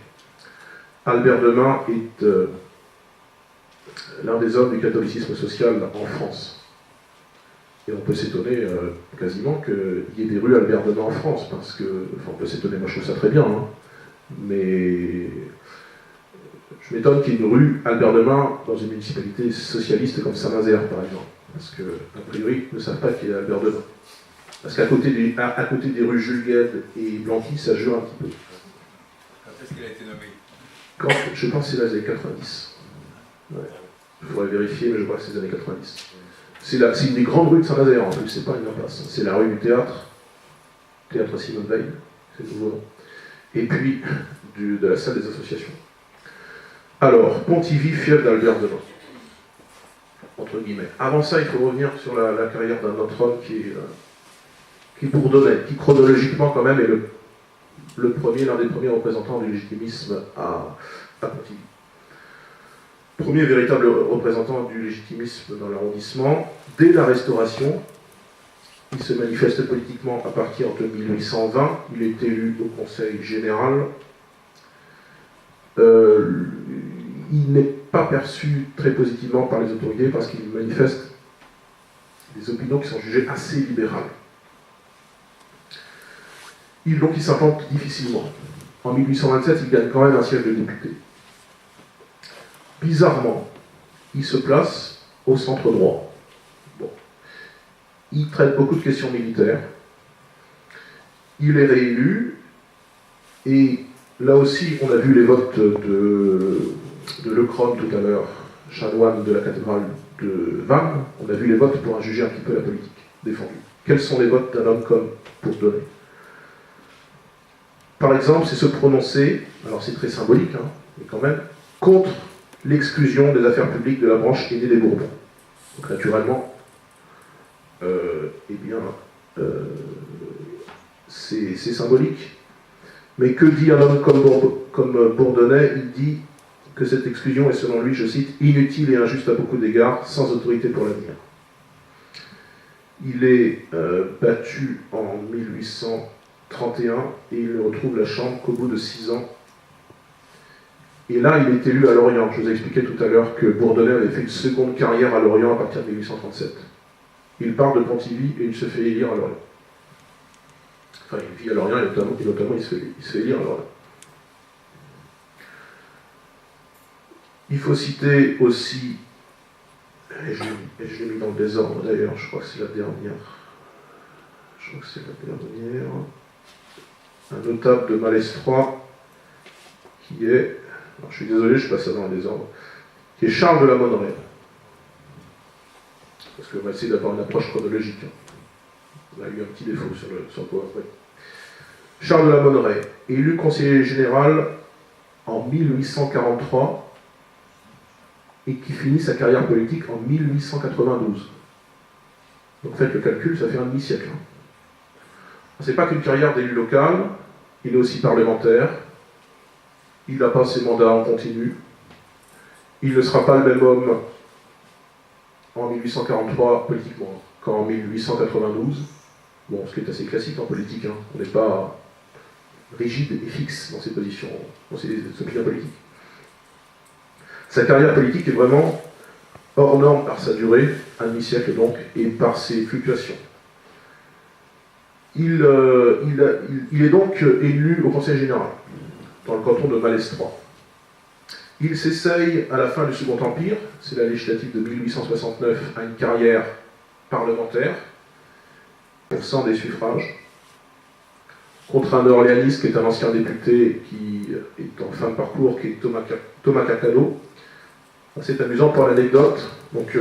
Albert Demain est l'un des hommes du catholicisme social en France. Et on peut s'étonner quasiment qu'il y ait des rues Albert Demain en France, parce que, enfin, on peut s'étonner, moi je trouve ça très bien, hein, mais je m'étonne qu'il y ait une rue Albert Demain dans une municipalité socialiste comme Saint-Nazaire, par exemple, parce que, a priori, ils ne savent pas qu'il y a Albert Demain. Parce qu'à côté des rues Jules Guesde et Blanqui, ça jure un petit peu. Quand est-ce qu'il a été nommé? Je pense que c'est les années 90. Ouais. Il faudrait vérifier, mais je crois que c'est les années 90. C'est une des grandes rues de Saint-Nazaire, en plus, c'est pas une impasse. C'est la rue du théâtre Simone Veil, c'est le nouveau nom. Et puis, de la salle des associations. Alors, Pontivy, fief d'Albert Demain. Entre guillemets. Avant ça, il faut revenir sur la carrière d'un autre homme qui bourdonnait, qui chronologiquement quand même est l'un des premiers représentants du légitimisme à Pontivy. Premier véritable représentant du légitimisme dans l'arrondissement, dès la Restauration, il se manifeste politiquement à partir de 1820, il est élu au Conseil général. Il n'est pas perçu très positivement par les autorités parce qu'il manifeste des opinions qui sont jugées assez libérales. Donc il s'implante difficilement. En 1827, il gagne quand même un siège de député. Bizarrement, il se place au centre droit. Bon. Il traite beaucoup de questions militaires. Il est réélu. Et là aussi, on a vu les votes de Lecrom tout à l'heure, chanoine de la cathédrale de Vannes. On a vu les votes pour juger un petit peu la politique défendue. Quels sont les votes d'un homme comme Bourdonnais? Par exemple, c'est se prononcer, alors c'est très symbolique, hein, mais quand même, contre l'exclusion des affaires publiques de la branche aînée des Bourbons. Donc naturellement, c'est symbolique. Mais que dit un homme comme Bourdonnais? Il dit que cette exclusion est, selon lui, je cite, inutile et injuste à beaucoup d'égards, sans autorité pour l'avenir. Il est battu en 1831 et il ne retrouve la Chambre qu'au bout de 6 ans. Et là, il est élu à Lorient. Je vous ai expliqué tout à l'heure que Bourdonnais avait fait une seconde carrière à Lorient à partir de 1837. Il part de Pontivy et il se fait élire à Lorient. Enfin, il vit à Lorient et notamment il se fait élire à Lorient. Il faut citer aussi, et je l'ai mis dans le désordre d'ailleurs, je crois que c'est la dernière. Un notable de Malestroit qui est, alors je suis désolé, je passe ça dans le désordre, qui est Charles de la Monneraie. Parce qu'on va essayer d'avoir une approche chronologique. On a eu un petit défaut sur le PowerPoint. Charles de la Monneraie, élu conseiller général en 1843 et qui finit sa carrière politique en 1892. Donc faites le calcul, ça fait un demi-siècle. C'est pas qu'une carrière d'élu local, il est aussi parlementaire, il n'a pas ses mandats en continu, il ne sera pas le même homme en 1843 politiquement qu'en 1892. Bon, ce qui est assez classique en politique, hein. On n'est pas rigide et fixe dans ses positions, dans ses opinions politiques. Sa carrière politique est vraiment hors norme par sa durée, un demi-siècle donc, et par ses fluctuations. Il est donc élu au Conseil général, dans le canton de Malestroit. Il s'essaye à la fin du Second Empire, c'est la législative de 1869, à une carrière parlementaire, % des suffrages, contre un orléaniste qui est un ancien député qui est en fin de parcours, qui est Thomas Cacado. C'est amusant pour l'anecdote, donc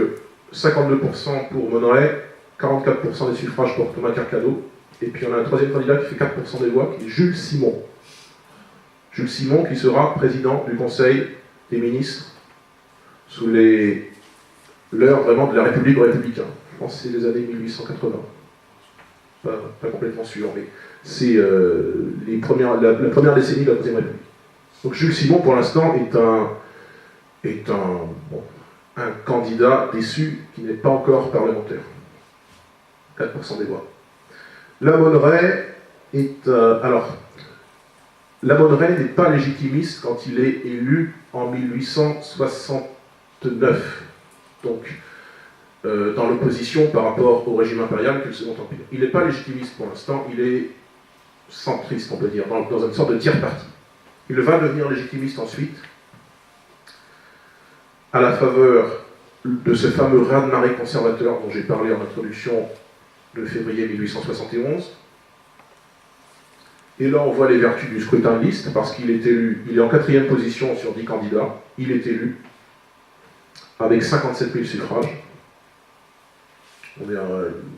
52% pour Monneraie, 44% des suffrages pour Thomas Cacado, et puis on a un troisième candidat qui fait 4% des voix, qui est Jules Simon. Jules Simon, qui sera président du Conseil des ministres sous l'heure vraiment de la République aux Républicains. Je pense que c'est les années 1880. Pas complètement sûr, mais c'est la première décennie de la Troisième République. Donc Jules Simon, pour l'instant, est un candidat déçu qui n'est pas encore parlementaire. 4% des voix. La Monneray la Monneray n'est pas légitimiste quand il est élu en 1869. Donc, dans l'opposition par rapport au régime impérial qu'est le Second Empire. Il n'est pas légitimiste pour l'instant, il est centriste, on peut dire, dans une sorte de tiers-parti. Il va devenir légitimiste ensuite, à la faveur de ce fameux raz-de-marée conservateur dont j'ai parlé en introduction de février 1871. Et là, on voit les vertus du scrutin de liste, parce qu'il est élu, il est en 4e position sur 10 candidats, il est élu avec 57 000 suffrages. On est à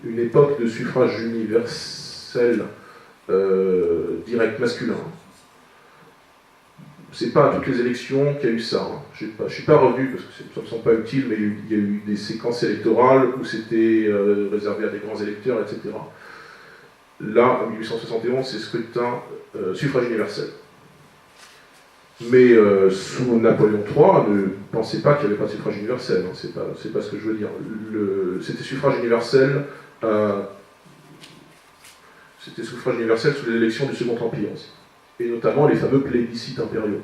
une époque de suffrage universel direct masculin. C'est pas à toutes les élections qu'il y a eu ça. Je ne suis pas revenu parce que ça ne me semble pas utile, mais il y a eu des séquences électorales où c'était réservé à des grands électeurs, etc. Là, en 1871, c'est scrutin suffrage universel. Mais sous Napoléon III, ne pensez pas qu'il n'y avait pas de suffrage universel. Hein, c'est pas ce que je veux dire. C'était suffrage universel. C'était suffrage universel sous les élections du Second Empire aussi. Et notamment les fameux plébiscites impériaux.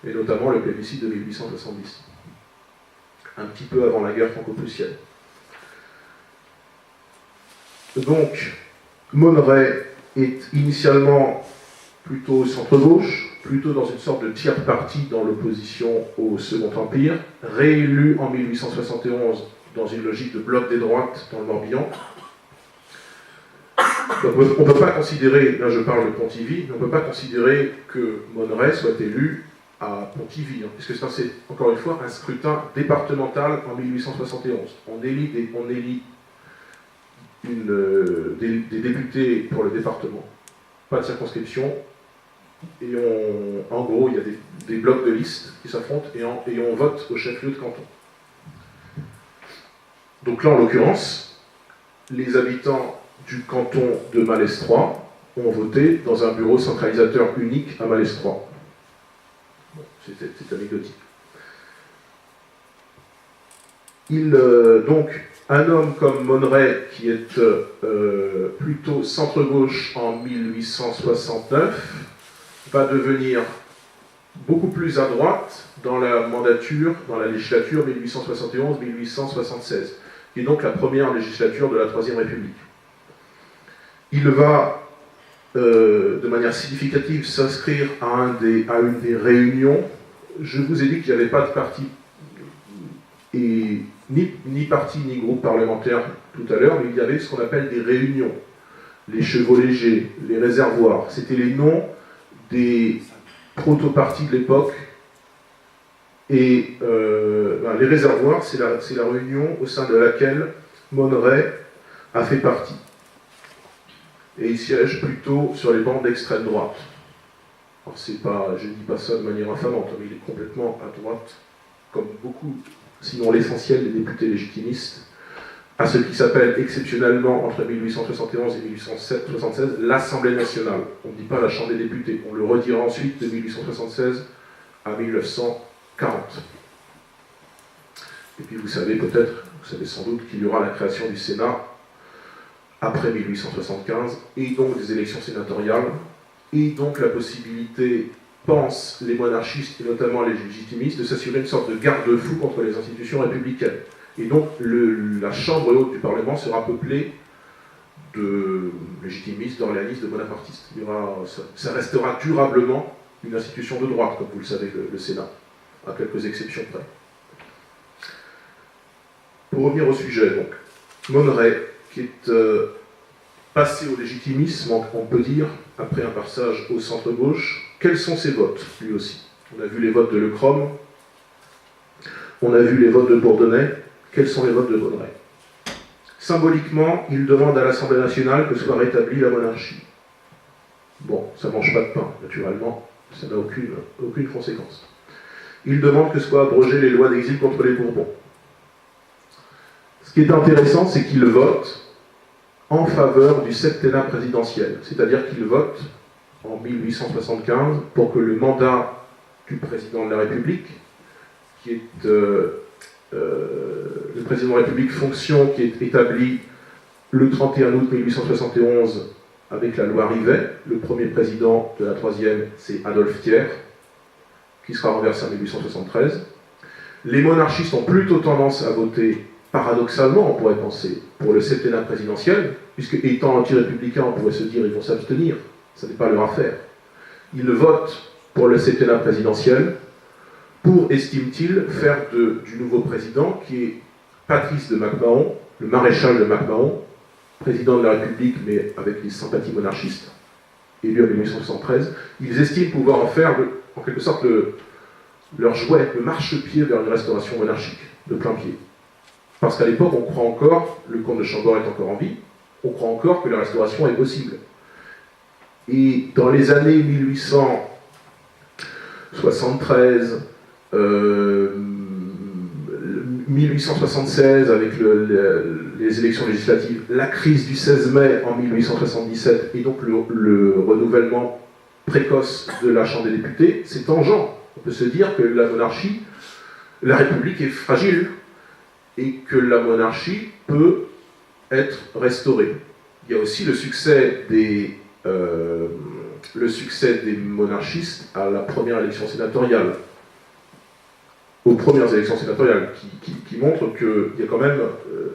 Et notamment le plébiscite de 1870. Un petit peu avant la guerre franco-prussienne. Donc, Monneray est initialement plutôt centre-gauche, plutôt dans une sorte de tiers-parti dans l'opposition au Second Empire, réélu en 1871 dans une logique de bloc des droites dans le Morbihan. Donc, on ne peut pas considérer, là je parle de Pontivy, on ne peut pas considérer que Monneray soit élu à Pontivy, hein, puisque c'est encore une fois un scrutin départemental en 1871. On élit des députés pour le département, pas de circonscription, et en gros il y a des blocs de listes qui s'affrontent et on vote au chef-lieu de canton. Donc là en l'occurrence, les habitants du canton de Malestroit ont voté dans un bureau centralisateur unique à Malestroit. Bon, c'est anecdotique. Donc, un homme comme Monneray, qui est plutôt centre-gauche en 1869, va devenir beaucoup plus à droite dans la législature 1871-1876, qui est donc la première législature de la Troisième République. Il va, de manière significative, s'inscrire à une des réunions. Je vous ai dit qu'il n'y avait pas de parti, ni parti ni groupe parlementaire tout à l'heure, mais il y avait ce qu'on appelle des réunions. Les chevaux légers, les réservoirs, c'était les noms des proto-partis de l'époque. Et les réservoirs, c'est la réunion au sein de laquelle Monneray a fait partie. Et il siège plutôt sur les bancs d'extrême droite. Alors je ne dis pas ça de manière infamante, mais il est complètement à droite, comme beaucoup, sinon l'essentiel des députés légitimistes, à ce qui s'appelle exceptionnellement entre 1871 et 1876 l'Assemblée nationale. On ne dit pas la Chambre des députés, on le redira ensuite de 1876 à 1940. Et puis vous savez sans doute qu'il y aura la création du Sénat après 1875, et donc des élections sénatoriales, et donc la possibilité, pensent les monarchistes et notamment les légitimistes, de s'assurer une sorte de garde-fou contre les institutions républicaines. Et donc la chambre haute du Parlement sera peuplée de légitimistes, d'orléanistes, de bonapartistes. Ça restera durablement une institution de droite, comme vous le savez, le Sénat, à quelques exceptions près. Pour revenir au sujet, donc, Monneray, qui est passé au légitimisme, on peut dire, après un passage au centre-gauche. Quels sont ses votes, lui aussi? On a vu les votes de Lecrom, on a vu les votes de Bourdonnais. Quels sont les votes de Monneray? Symboliquement, il demande à l'Assemblée nationale que soit rétablie la monarchie. Bon, ça ne mange pas de pain, naturellement. Ça n'a aucune conséquence. Il demande que soient abrogées les lois d'exil contre les Bourbons. Ce qui est intéressant, c'est qu'il vote en faveur du septennat présidentiel, c'est-à-dire qu'il vote en 1875 pour que le mandat du président de la République, qui est le président de la République, fonction qui est établie le 31 août 1871 avec la loi Rivet. Le premier président de la troisième, c'est Adolphe Thiers, qui sera renversé en 1873. Les monarchistes ont plutôt tendance à voter, paradoxalement, on pourrait penser, pour le septennat présidentiel, puisque étant anti-républicains, on pourrait se dire ils vont s'abstenir, ça n'est pas leur affaire. Ils votent pour le septennat présidentiel pour, estime-t-il, faire du nouveau président, qui est Patrice de MacMahon, le maréchal de MacMahon, président de la République, mais avec les sympathies monarchistes, élu en 1873. Ils estiment pouvoir en faire, en quelque sorte, leur jouet, le marchepied vers une restauration monarchique, de plein pied. Parce qu'à l'époque, on croit encore, le comte de Chambord est encore en vie, on croit encore que la restauration est possible. Et dans les années 1873, 1876 avec les élections législatives, la crise du 16 mai en 1877 et donc le renouvellement précoce de la Chambre des députés, c'est tangent. On peut se dire que la monarchie, la République est fragile et que la monarchie peut être restaurée. Il y a aussi le succès des monarchistes à la première élection sénatoriale, aux premières élections sénatoriales, qui montrent qu'il y a quand même,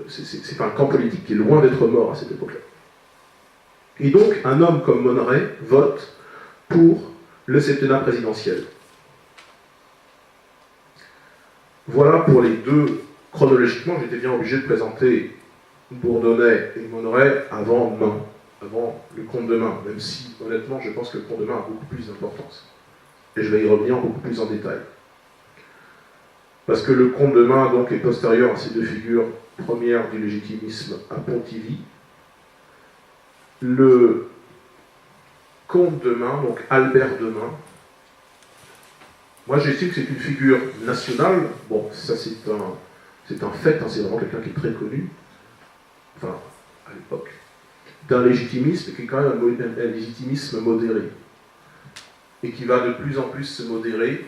c'est pas un camp politique qui est loin d'être mort à cette époque-là. Et donc, un homme comme Monneret vote pour le septennat présidentiel. Voilà pour les deux. Chronologiquement, j'étais bien obligé de présenter Bourdonnais et Monneret avant le comte de Main, même si, honnêtement, je pense que le comte de Main a beaucoup plus d'importance. Et je vais y revenir beaucoup plus en détail. Parce que le comte de Main donc, est postérieur à ces deux figures premières du légitimisme à Pontivy. Le comte de Main, donc Albert de Main, moi j'estime que c'est une figure nationale. Bon, ça c'est un fait, hein, c'est vraiment quelqu'un qui est très connu, enfin, à l'époque, d'un légitimisme qui est quand même un légitimisme modéré, et qui va de plus en plus se modérer,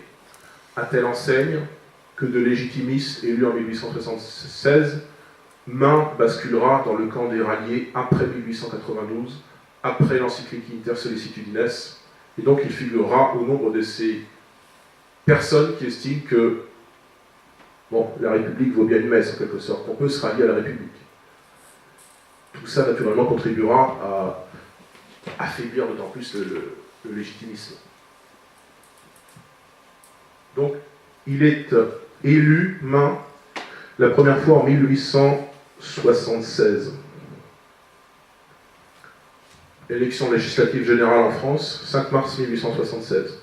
à telle enseigne que de légitimistes élus en 1876, Main basculera dans le camp des ralliés après 1892, après l'encyclique Inter Sollicitudines, et donc il figurera au nombre de ces personnes qui estiment que bon, la République vaut bien une messe en quelque sorte, on peut se rallier à la République. Tout ça naturellement contribuera à affaiblir d'autant plus le légitimisme. Donc il est élu Main la première fois en 1876. Élection législative générale en France, 5 mars 1876.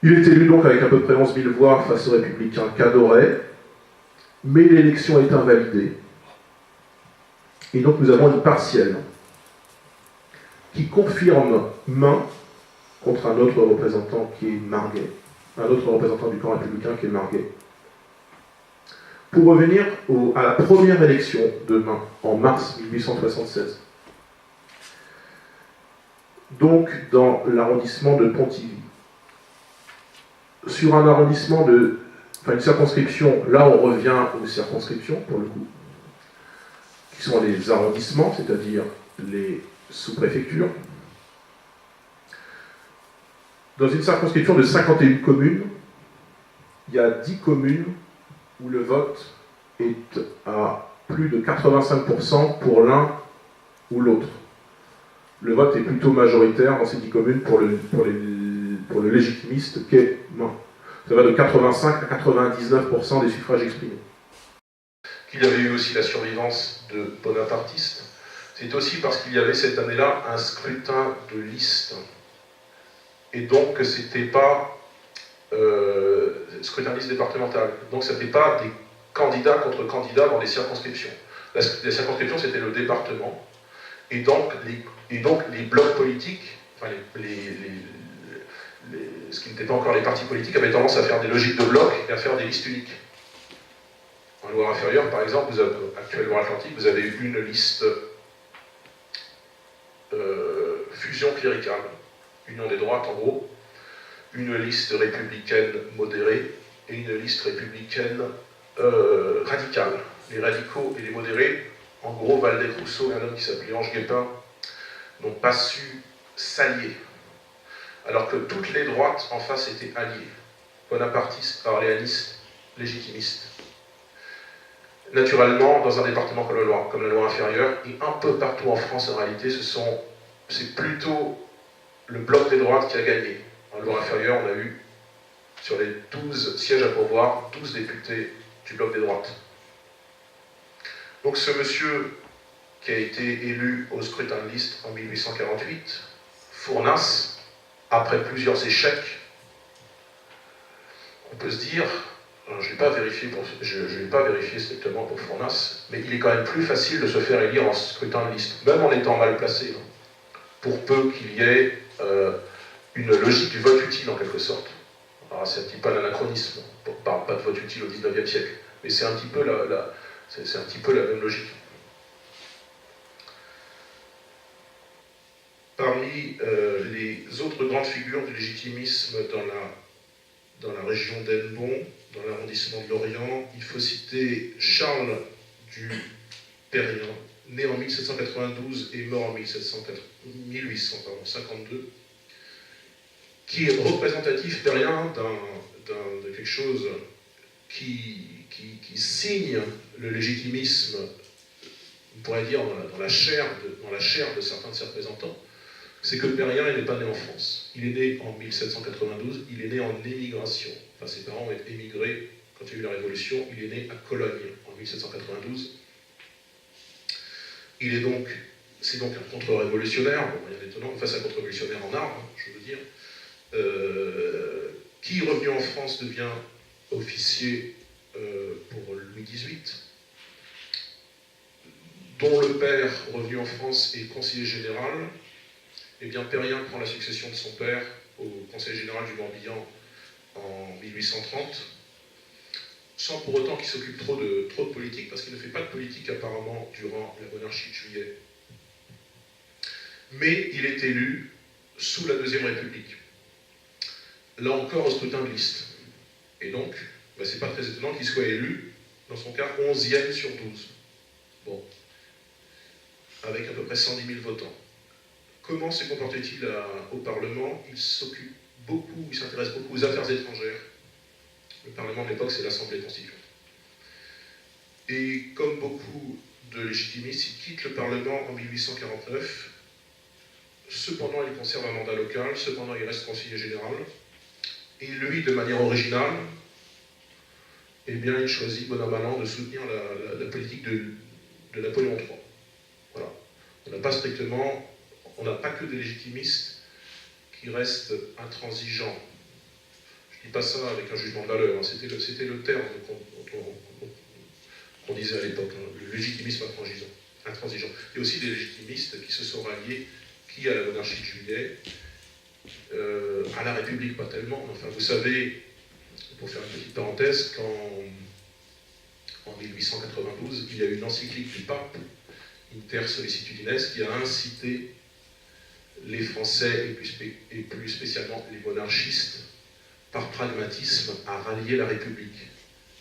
Il est élu donc avec à peu près 11 000 voix face aux républicains Cadoret, mais l'élection est invalidée. Et donc nous avons une partielle qui confirme Main contre un autre représentant qui est Marguet, un autre représentant du camp républicain qui est Marguet. Pour revenir à la première élection de Main, en mars 1876, donc dans l'arrondissement de Pontivy, sur un arrondissement une circonscription, là on revient aux circonscriptions pour le coup, qui sont les arrondissements, c'est-à-dire les sous-préfectures. Dans une circonscription de 51 communes, il y a 10 communes où le vote est à plus de 85% pour l'un ou l'autre. Le vote est plutôt majoritaire dans ces 10 communes pour le légitimiste qu'est Main. Ça va de 85 à 99% des suffrages exprimés. Qu'il y avait eu aussi la survivance de bonapartistes, c'est aussi parce qu'il y avait cette année-là un scrutin de liste. Et donc que ce n'était pas scrutin de liste départemental. Donc ce n'était pas des candidats contre candidats dans les circonscriptions. Les circonscriptions, c'était le département. Et donc les blocs politiques enfin ce qui n'était pas encore les partis politiques, avaient tendance à faire des logiques de bloc et à faire des listes uniques. En Loire-Inférieure, par exemple, actuelle Loire-Atlantique, vous avez une liste fusion cléricale, union des droites en gros, une liste républicaine modérée et une liste républicaine radicale. Les radicaux et les modérés, en gros, Waldeck-Rousseau et un homme qui s'appelait Ange Guépin, n'ont pas su s'allier. Alors que toutes les droites en face étaient alliées. Bonapartistes, orléanistes, légitimistes. Naturellement, dans un département comme la Loire-Inférieure, et un peu partout en France en réalité, c'est plutôt le bloc des droites qui a gagné. En Loire-Inférieure, on a eu, sur les 12 sièges à pourvoir, 12 députés du bloc des droites. Donc ce monsieur qui a été élu au scrutin de liste en 1848, Fournas, après plusieurs échecs, on peut se dire, je ne vais pas vérifier strictement pour Fournas, mais il est quand même plus facile de se faire élire en scrutin de liste, même en étant mal placé, pour peu qu'il y ait une logique du vote utile en quelque sorte. Alors c'est un petit peu un anachronisme, on ne parle pas de vote utile au XIXe siècle, mais c'est un petit peu la même logique. Parmi les autres grandes figures du légitimisme dans la région d'Hennebont, dans l'arrondissement de Lorient, il faut citer Charles du Perrien, né en 1792 et mort en 1852, qui est représentatif Perrien de quelque chose qui signe le légitimisme, on pourrait dire, dans la chair de certains de ses représentants. C'est que Perrien n'est pas né en France. Il est né en 1792, il est né en émigration. Enfin, ses parents ont émigré quand il y a eu la Révolution. Il est né à Cologne en 1792. C'est donc un contre-révolutionnaire, bon, rien d'étonnant, enfin c'est un contre-révolutionnaire en armes, je veux dire, qui, revenu en France, devient officier pour Louis XVIII, dont le père, revenu en France, est conseiller général. Eh bien, Perrien prend la succession de son père au Conseil général du Morbihan en 1830, sans pour autant qu'il s'occupe trop de politique, parce qu'il ne fait pas de politique apparemment durant la monarchie de Juillet. Mais il est élu sous la Deuxième République. Là encore, au scrutin de liste. Et donc, c'est pas très étonnant qu'il soit élu, dans son cas, 11e sur 12. Bon. Avec à peu près 110 000 votants. Comment se comportait-il au Parlement? Il s'intéresse beaucoup aux affaires étrangères. Le Parlement de l'époque, c'est l'Assemblée constituante. Et comme beaucoup de légitimistes, il quitte le Parlement en 1849. Cependant, il conserve un mandat local, cependant, il reste conseiller général. Et lui, de manière originale, eh bien, il choisit, bon an mal an, de soutenir la politique de Napoléon III. Voilà. On n'a pas que des légitimistes qui restent intransigeants. Je ne dis pas ça avec un jugement de valeur, hein. C'était le terme qu'on disait à l'époque, hein, le légitimisme intransigeant. Il y a aussi des légitimistes qui se sont ralliés, à la monarchie de Juillet, à la République pas tellement, enfin vous savez, pour faire une petite parenthèse, qu'en 1892, il y a eu une encyclique du pape, Inter Sollicitudines, qui a incité les Français, et plus spécialement les monarchistes, par pragmatisme, à rallier la République.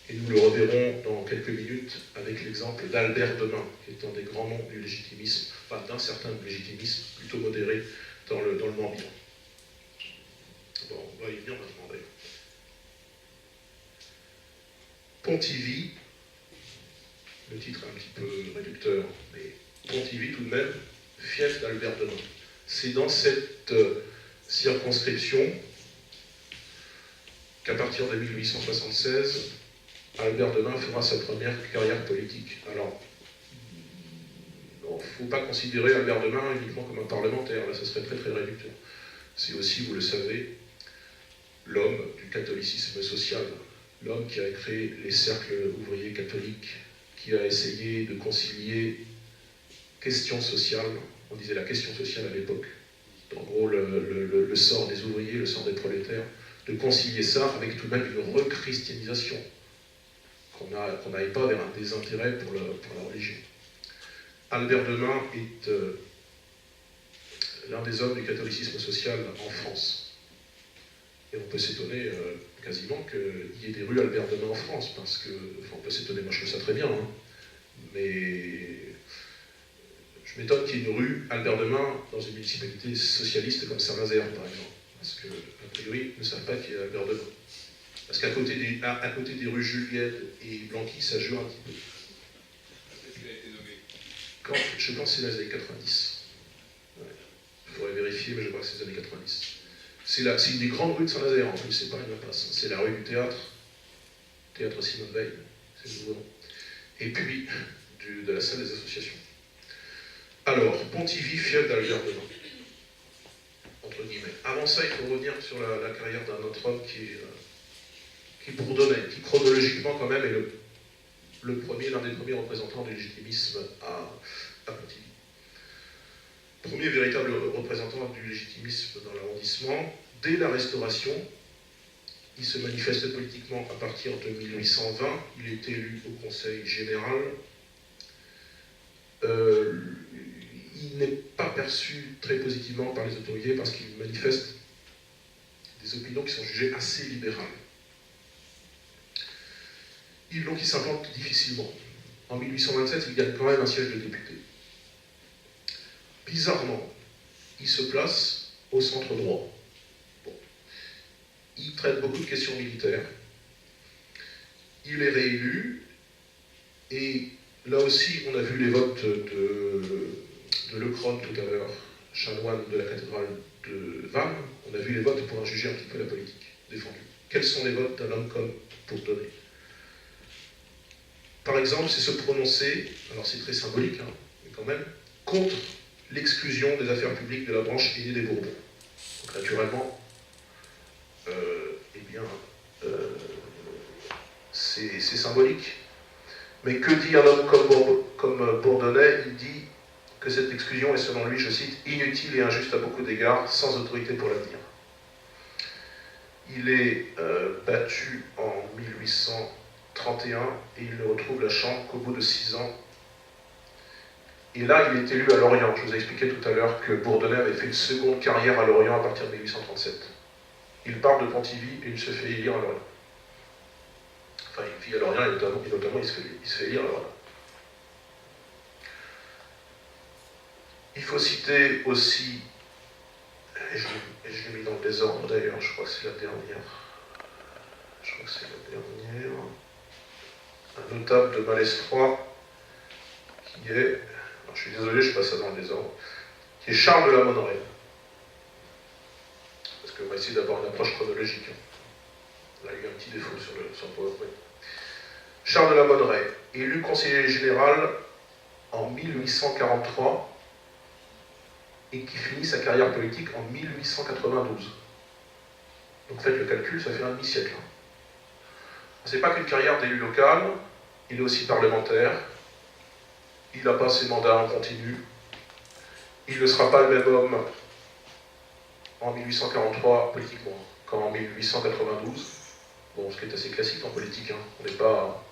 Et nous le reverrons dans quelques minutes avec l'exemple d'Albert Demain, qui est un des grands noms du légitimisme, enfin d'un certain légitimisme plutôt modéré dans le Morbihan. Bon, on va y venir maintenant d'ailleurs. Pontivy, le titre est un petit peu réducteur, mais Pontivy tout de même, fief d'Albert Demain. C'est dans cette circonscription qu'à partir de 1876, Albert Demain fera sa première carrière politique. Alors, il ne faut pas considérer Albert Demain uniquement comme un parlementaire, là ça serait très très réducteur. C'est aussi, vous le savez, l'homme du catholicisme social, l'homme qui a créé les cercles ouvriers catholiques, qui a essayé de concilier question sociale, on disait la question sociale à l'époque, en gros le sort des ouvriers, le sort des prolétaires, de concilier ça avec tout de même une rechristianisation, qu'on n'aille pas vers un désintérêt pour la religion. Albert Demain est l'un des hommes du catholicisme social en France. Et on peut s'étonner quasiment qu'il y ait des rues Albert Demain en France, parce que, enfin, on peut s'étonner, moi je trouve ça très bien, hein, mais je m'étonne qu'il y ait une rue Albert Demain dans une municipalité socialiste comme Saint-Nazaire, par exemple, parce que, a priori, ils ne savent pas qu'il y a Albert Demain. Parce qu'à côté des rues Juliette et Blanqui, ça joue un petit peu. Qu'est-ce qu'il a été nommé? Je pense que c'est les années 90. Ouais. Il faudrait vérifier, mais je crois que c'est les années 90. C'est une des grandes rues de Saint-Nazaire, en plus, c'est pas une impasse. C'est la rue du théâtre, théâtre Simone Veil, c'est le nouveau nom. Et puis, de la salle des associations. Alors, Pontivy, fief d'Albert Demain, entre guillemets. Avant ça, il faut revenir sur la carrière d'un autre homme qui bourdonnait, qui chronologiquement quand même est l'un des premiers représentants du légitimisme à Pontivy. Premier véritable représentant du légitimisme dans l'arrondissement, dès la Restauration, il se manifeste politiquement à partir de 1820, il est élu au Conseil général. Il n'est pas perçu très positivement par les autorités parce qu'il manifeste des opinions qui sont jugées assez libérales. Donc il s'implante difficilement. En 1827, il gagne quand même un siège de député. Bizarrement, il se place au centre droit. Bon. Il traite beaucoup de questions militaires. Il est réélu. Et là aussi, on a vu les votes de Lecronne tout à l'heure, chanoine de la cathédrale de Vannes. On a vu les votes pour en juger un petit peu la politique défendue. Quels sont les votes d'un homme comme Bourdonnais? Par exemple, c'est se prononcer, alors c'est très symbolique, hein, mais quand même, contre l'exclusion des affaires publiques de la branche aînée des Bourbons. Donc naturellement, c'est symbolique. Mais que dit un homme comme Bourdonnais? Il dit que cette exclusion est, selon lui, je cite, inutile et injuste à beaucoup d'égards, sans autorité pour l'avenir. Il est battu en 1831 et il ne retrouve la Chambre qu'au bout de 6 ans. Et là, il est élu à Lorient. Je vous ai expliqué tout à l'heure que Bourdonnais avait fait une seconde carrière à Lorient à partir de 1837. Il part de Pontivy et il se fait élire à Lorient. Enfin, il vit à Lorient et notamment il se fait élire à Lorient. Il faut citer aussi, et je l'ai mis dans le désordre d'ailleurs, je crois que c'est la dernière. Un notable de Malestroit qui est, alors je suis désolé, je passe ça dans le désordre, qui est Charles de la Monneraye. Parce qu'on va essayer d'avoir une approche chronologique. On a eu un petit défaut sur le PowerPoint. Charles de la Monneraye, élu conseiller général en 1843 et qui finit sa carrière politique en 1892. Donc faites le calcul, ça fait un demi-siècle. C'est pas qu'une carrière d'élu local, il est aussi parlementaire, il n'a pas ses mandats en continu, il ne sera pas le même homme en 1843 politiquement qu'en 1892, bon, ce qui est assez classique en politique, hein. On n'est pas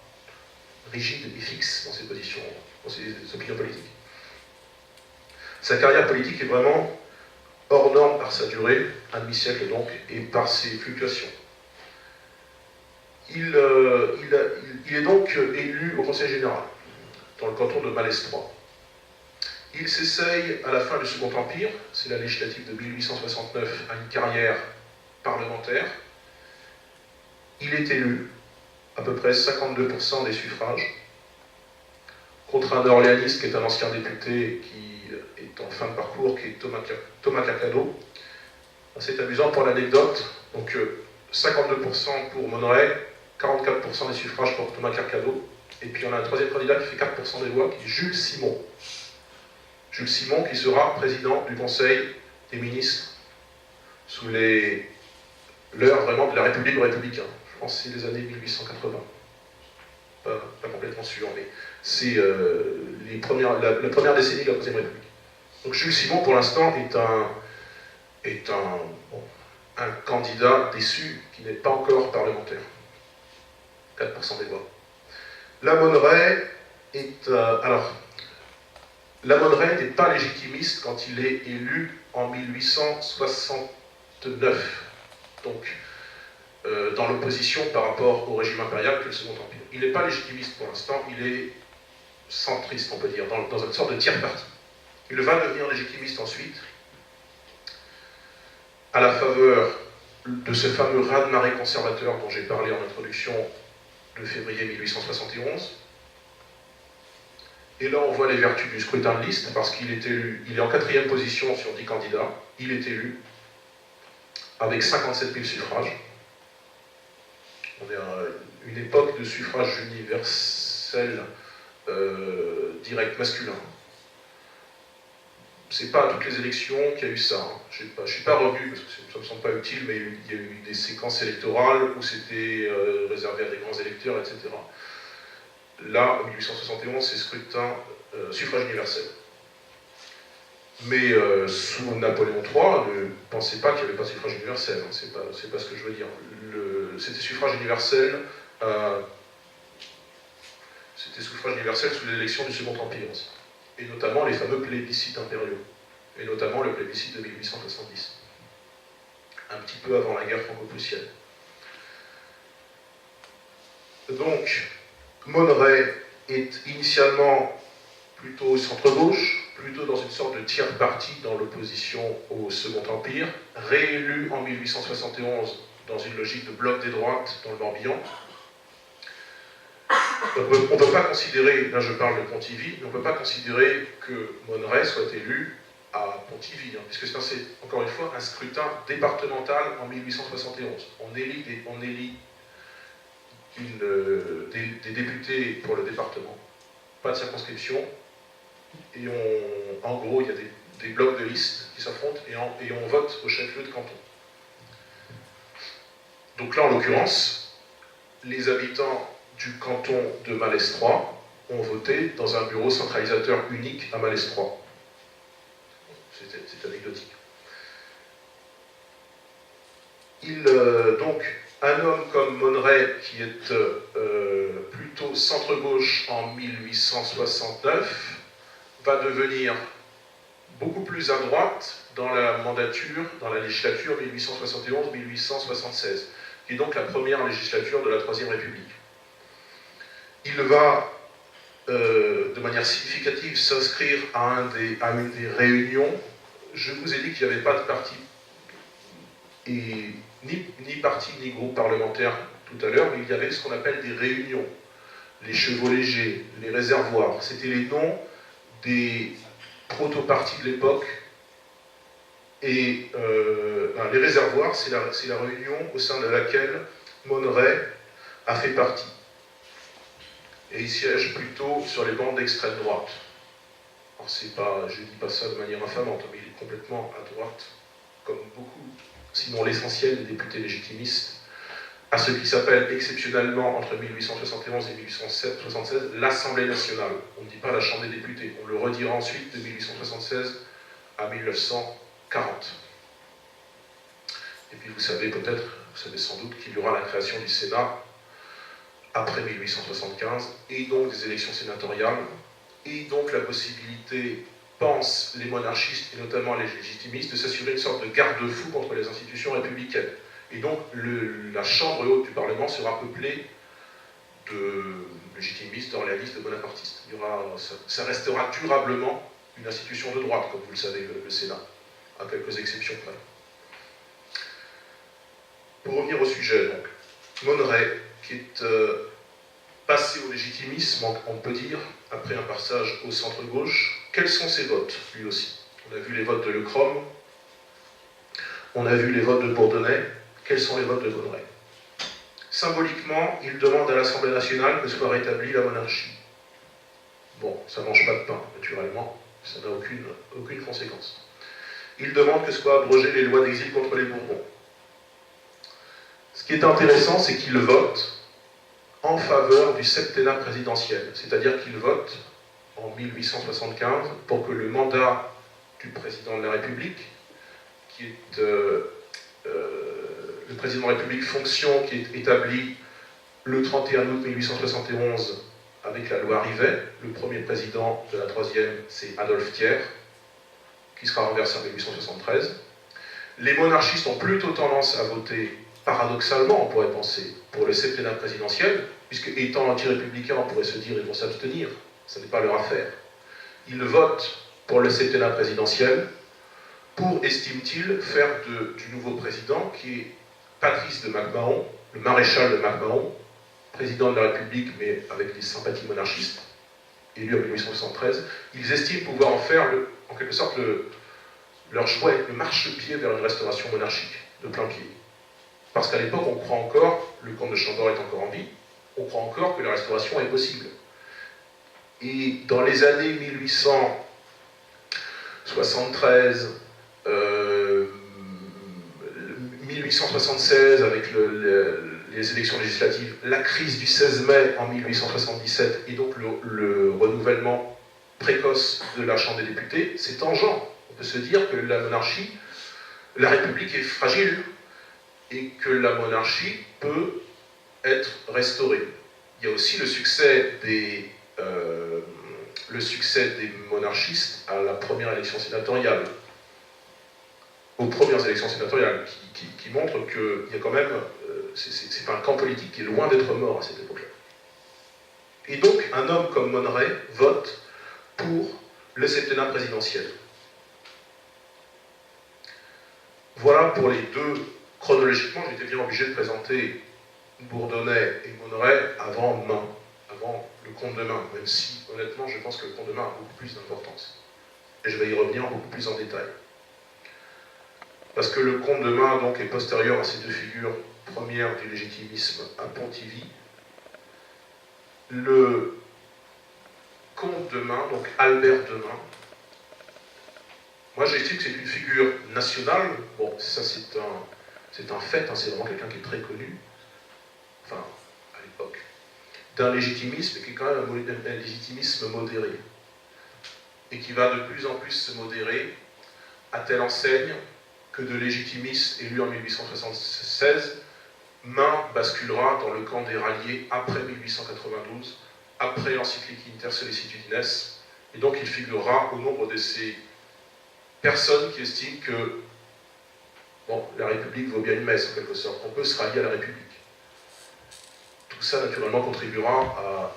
rigide et fixe dans ses positions, dans ses opinions politiques. Sa carrière politique est vraiment hors norme par sa durée, un demi-siècle donc, et par ses fluctuations. Il est donc élu au Conseil général, dans le canton de Malestroit. Il s'essaye à la fin du Second Empire, c'est la législative de 1869, à une carrière parlementaire. Il est élu, à peu près 52% des suffrages, contre un orléaniste qui est un ancien député qui est en fin de parcours, qui est Thomas Carcado. C'est amusant pour l'anecdote, donc 52% pour Monneraye, 44% des suffrages pour Thomas Carcado, et puis on a un troisième candidat qui fait 4% des voix, qui est Jules Simon. Jules Simon qui sera président du Conseil des ministres sous l'heure vraiment de la République aux Républicains. Je pense que c'est les années 1880. Pas complètement sûr, mais c'est la première décennie de la Troisième République. Donc Jules Simon, pour l'instant, est un candidat déçu qui n'est pas encore parlementaire. 4% des voix. Lamonneray est... Lamonneray n'est pas légitimiste quand il est élu en 1869, donc dans l'opposition par rapport au régime impérial que le Second Empire. Il n'est pas légitimiste pour l'instant, il est centriste, on peut dire, dans une sorte de tiers-parti. Il va devenir légitimiste ensuite, à la faveur de ce fameux raz-de-marée conservateur dont j'ai parlé en introduction de février 1871. Et là, on voit les vertus du scrutin de liste, parce qu'il est élu, il est en 4e position sur 10 candidats, il est élu avec 57 000 suffrages. On est à une époque de suffrage universel direct masculin. C'est pas à toutes les élections qu'il y a eu ça. Hein. Je ne suis pas revenu, parce que ça ne me semble pas utile, mais il y a eu des séquences électorales où c'était réservé à des grands électeurs, etc. Là, en 1871, c'est scrutin, suffrage universel. Mais sous Napoléon III, ne pensez pas qu'il n'y avait pas de suffrage universel, hein, c'est pas ce que je veux dire. C'était suffrage universel, sous l'élection du Second Empire aussi. Et notamment les fameux plébiscites impériaux, et notamment le plébiscite de 1870, un petit peu avant la guerre franco-prussienne. Donc, Monneray est initialement plutôt centre-gauche, plutôt dans une sorte de tiers-parti dans l'opposition au Second Empire, réélu en 1871 dans une logique de bloc des droites dans le Morbihan. On ne peut pas considérer, là je parle de Pontivy, on ne peut pas considérer que Monneray soit élu à Pontivy, hein, puisque c'est encore une fois un scrutin départemental en 1871. On élit des députés pour le département, pas de circonscription, et en gros il y a des blocs de listes qui s'affrontent et on vote au chef-lieu de canton. Donc là en l'occurrence, les habitants du canton de Malestroit ont voté dans un bureau centralisateur unique à Malestroit. C'est anecdotique. Donc, un homme comme Monneray, qui est plutôt centre-gauche en 1869, va devenir beaucoup plus à droite dans la mandature, dans la législature 1871-1876, qui est donc la première législature de la Troisième République. Il va, de manière significative, s'inscrire à une des réunions. Je vous ai dit qu'il n'y avait pas de parti, ni parti ni groupe parlementaire tout à l'heure, mais il y avait ce qu'on appelle des réunions. Les chevaux légers, les réservoirs, c'était les noms des proto-partis de l'époque. Et les réservoirs, c'est la réunion au sein de laquelle Monneray a fait partie. Et il siège plutôt sur les bancs d'extrême droite. Alors je ne dis pas ça de manière infamante, mais il est complètement à droite, comme beaucoup, sinon l'essentiel des députés légitimistes, à ce qui s'appelle exceptionnellement, entre 1871 et 1876, l'Assemblée nationale. On ne dit pas la Chambre des députés, on le redira ensuite de 1876 à 1940. Et puis vous savez sans doute qu'il y aura la création du Sénat après 1875, et donc des élections sénatoriales, et donc la possibilité, pensent les monarchistes, et notamment les légitimistes, de s'assurer une sorte de garde-fou contre les institutions républicaines. Et donc la Chambre haute du Parlement sera peuplée de légitimistes, d'orléanistes, de bonapartistes. Ça restera durablement une institution de droite, comme vous le savez, le Sénat, à quelques exceptions près. Pour revenir au sujet, donc, Monneray, qui est passé au légitimisme, on peut dire, après un passage au centre-gauche. Quels sont ses votes, lui aussi? On a vu les votes de Lecrom, on a vu les votes de Bourdonnais. Quels sont les votes de Monneray? Symboliquement, il demande à l'Assemblée nationale que soit rétablie la monarchie. Bon, ça ne mange pas de pain, naturellement, ça n'a aucune conséquence. Il demande que soient abrogées les lois d'exil contre les Bourbons. Ce qui est intéressant, c'est qu'il vote en faveur du septennat présidentiel, c'est-à-dire qu'il vote en 1875 pour que le mandat du président de la République, qui est le président de la République fonction, qui est établi le 31 août 1871 avec la loi Rivet. Le premier président de la troisième, c'est Adolphe Thiers, qui sera renversé en 1873. Les monarchistes ont plutôt tendance à voter, paradoxalement, on pourrait penser, pour le septennat présidentiel, puisque étant anti-républicains, on pourrait se dire ils vont s'abstenir, ce n'est pas leur affaire. Ils votent pour le septennat présidentiel, pour, estime-t-il, faire du nouveau président, qui est Patrice de MacMahon, le maréchal de MacMahon, président de la République, mais avec des sympathies monarchistes, élu en 1873, ils estiment pouvoir en faire, en quelque sorte, leur jouet, le marchepied vers une restauration monarchique, de plein pied. Parce qu'à l'époque, on croit encore, le comte de Chambord est encore en vie, on croit encore que la restauration est possible. Et dans les années 1873, 1876, avec les élections législatives, la crise du 16 mai en 1877, et donc le renouvellement précoce de la Chambre des députés, c'est tangent. On peut se dire que la monarchie, la République est fragile, et que la monarchie peut être restaurée. Il y a aussi le succès des monarchistes à la première élection sénatoriale, aux premières élections sénatoriales, qui montrent qu'il y a quand même, c'est un camp politique qui est loin d'être mort à cette époque-là. Et donc, un homme comme Monneray vote pour le septennat présidentiel. Voilà pour les deux. Chronologiquement, j'étais bien obligé de présenter Bourdonnais et Monneray avant Main, avant le comte de Main, même si, honnêtement, je pense que le comte de Main a beaucoup plus d'importance. Et je vais y revenir beaucoup plus en détail. Parce que le comte de Main, donc, est postérieur à ces deux figures premières du légitimisme à Pontivy. Le comte de Main, donc Albert de Main, moi j'estime que c'est une figure nationale. Bon, ça c'est un fait, hein, c'est vraiment quelqu'un qui est très connu, enfin, à l'époque, d'un légitimisme qui est quand même un légitimisme modéré, et qui va de plus en plus se modérer, à telle enseigne que de légitimistes élus en 1876, Main basculera dans le camp des ralliés après 1892, après l'encyclique Inter Sollicitudines, et donc il figurera au nombre de ces personnes qui estiment que bon, la République vaut bien une messe, en quelque sorte. On peut se rallier à la République. Tout ça, naturellement, contribuera à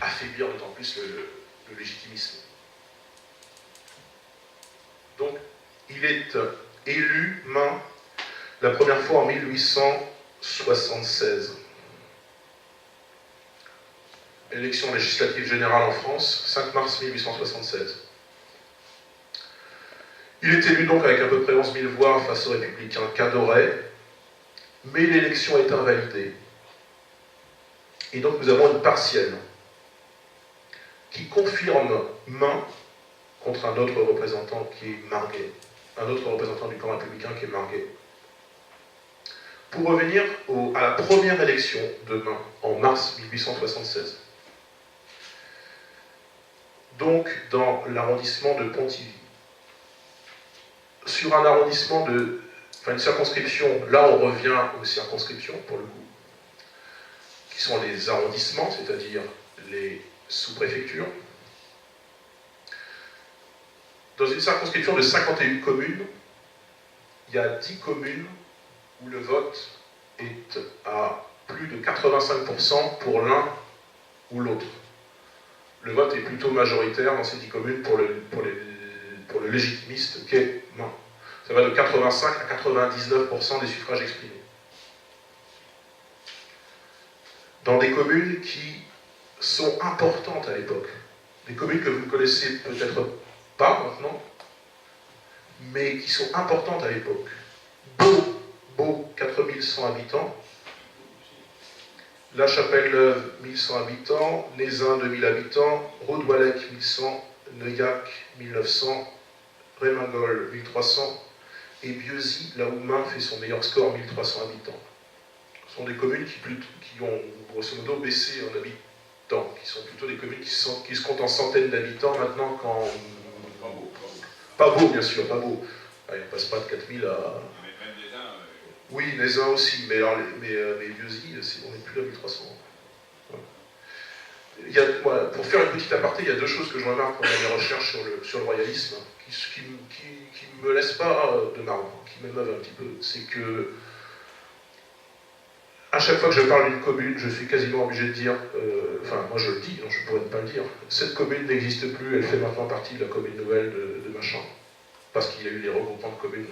affaiblir d'autant plus le légitimisme. Donc, il est élu, Main, la première fois en 1876. Élection législative générale en France, 5 mars 1876. Il est élu donc avec à peu près 11 000 voix face aux républicains qu'adorait, mais l'élection est invalidée. Et donc nous avons une partielle qui confirme Main contre un autre représentant qui est Marguet, un autre représentant du camp républicain qui est Marguet. Pour revenir à la première élection de Main, en mars 1876, donc dans l'arrondissement de Pontivy, sur un arrondissement une circonscription, là on revient aux circonscriptions pour le coup, qui sont les arrondissements, c'est-à-dire les sous-préfectures. Dans une circonscription de 51 communes, il y a 10 communes où le vote est à plus de 85% pour l'un ou l'autre. Le vote est plutôt majoritaire dans ces 10 communes pour le légitimiste qu'est Main. Ça va de 85 à 99% des suffrages exprimés. Dans des communes qui sont importantes à l'époque, des communes que vous ne connaissez peut-être pas maintenant, mais qui sont importantes à l'époque. Beau, 4100 habitants. La Chapelle-Neuve, 1100 habitants. Nézin, 2000 habitants. Rodoualec, 1100. Neuillac, 1900. Rémingol, 1300. Et Bieuzy, là où Main fait son meilleur score, 1300 habitants. Ce sont des communes qui ont, grosso modo, baissé en habitants, qui sont plutôt des communes qui se comptent en centaines d'habitants maintenant qu'en... Pas beau, bien sûr, pas beau. Allez, on passe pas de 4000 à... Mais même les uns, Oui, les uns aussi, mais alors les Biosy, on n'est plus à 1300. Voilà, pour faire une petite aparté, il y a deux choses que je remarque pendant mes recherches sur le royalisme, qui ne me laissent pas de marbre, qui m'émeuvent un petit peu. C'est que, à chaque fois que je parle d'une commune, je suis quasiment obligé de dire, enfin, moi je le dis, non, je pourrais ne pas le dire, cette commune n'existe plus, elle fait maintenant partie de la commune nouvelle de machin, parce qu'il y a eu des regroupements de communes,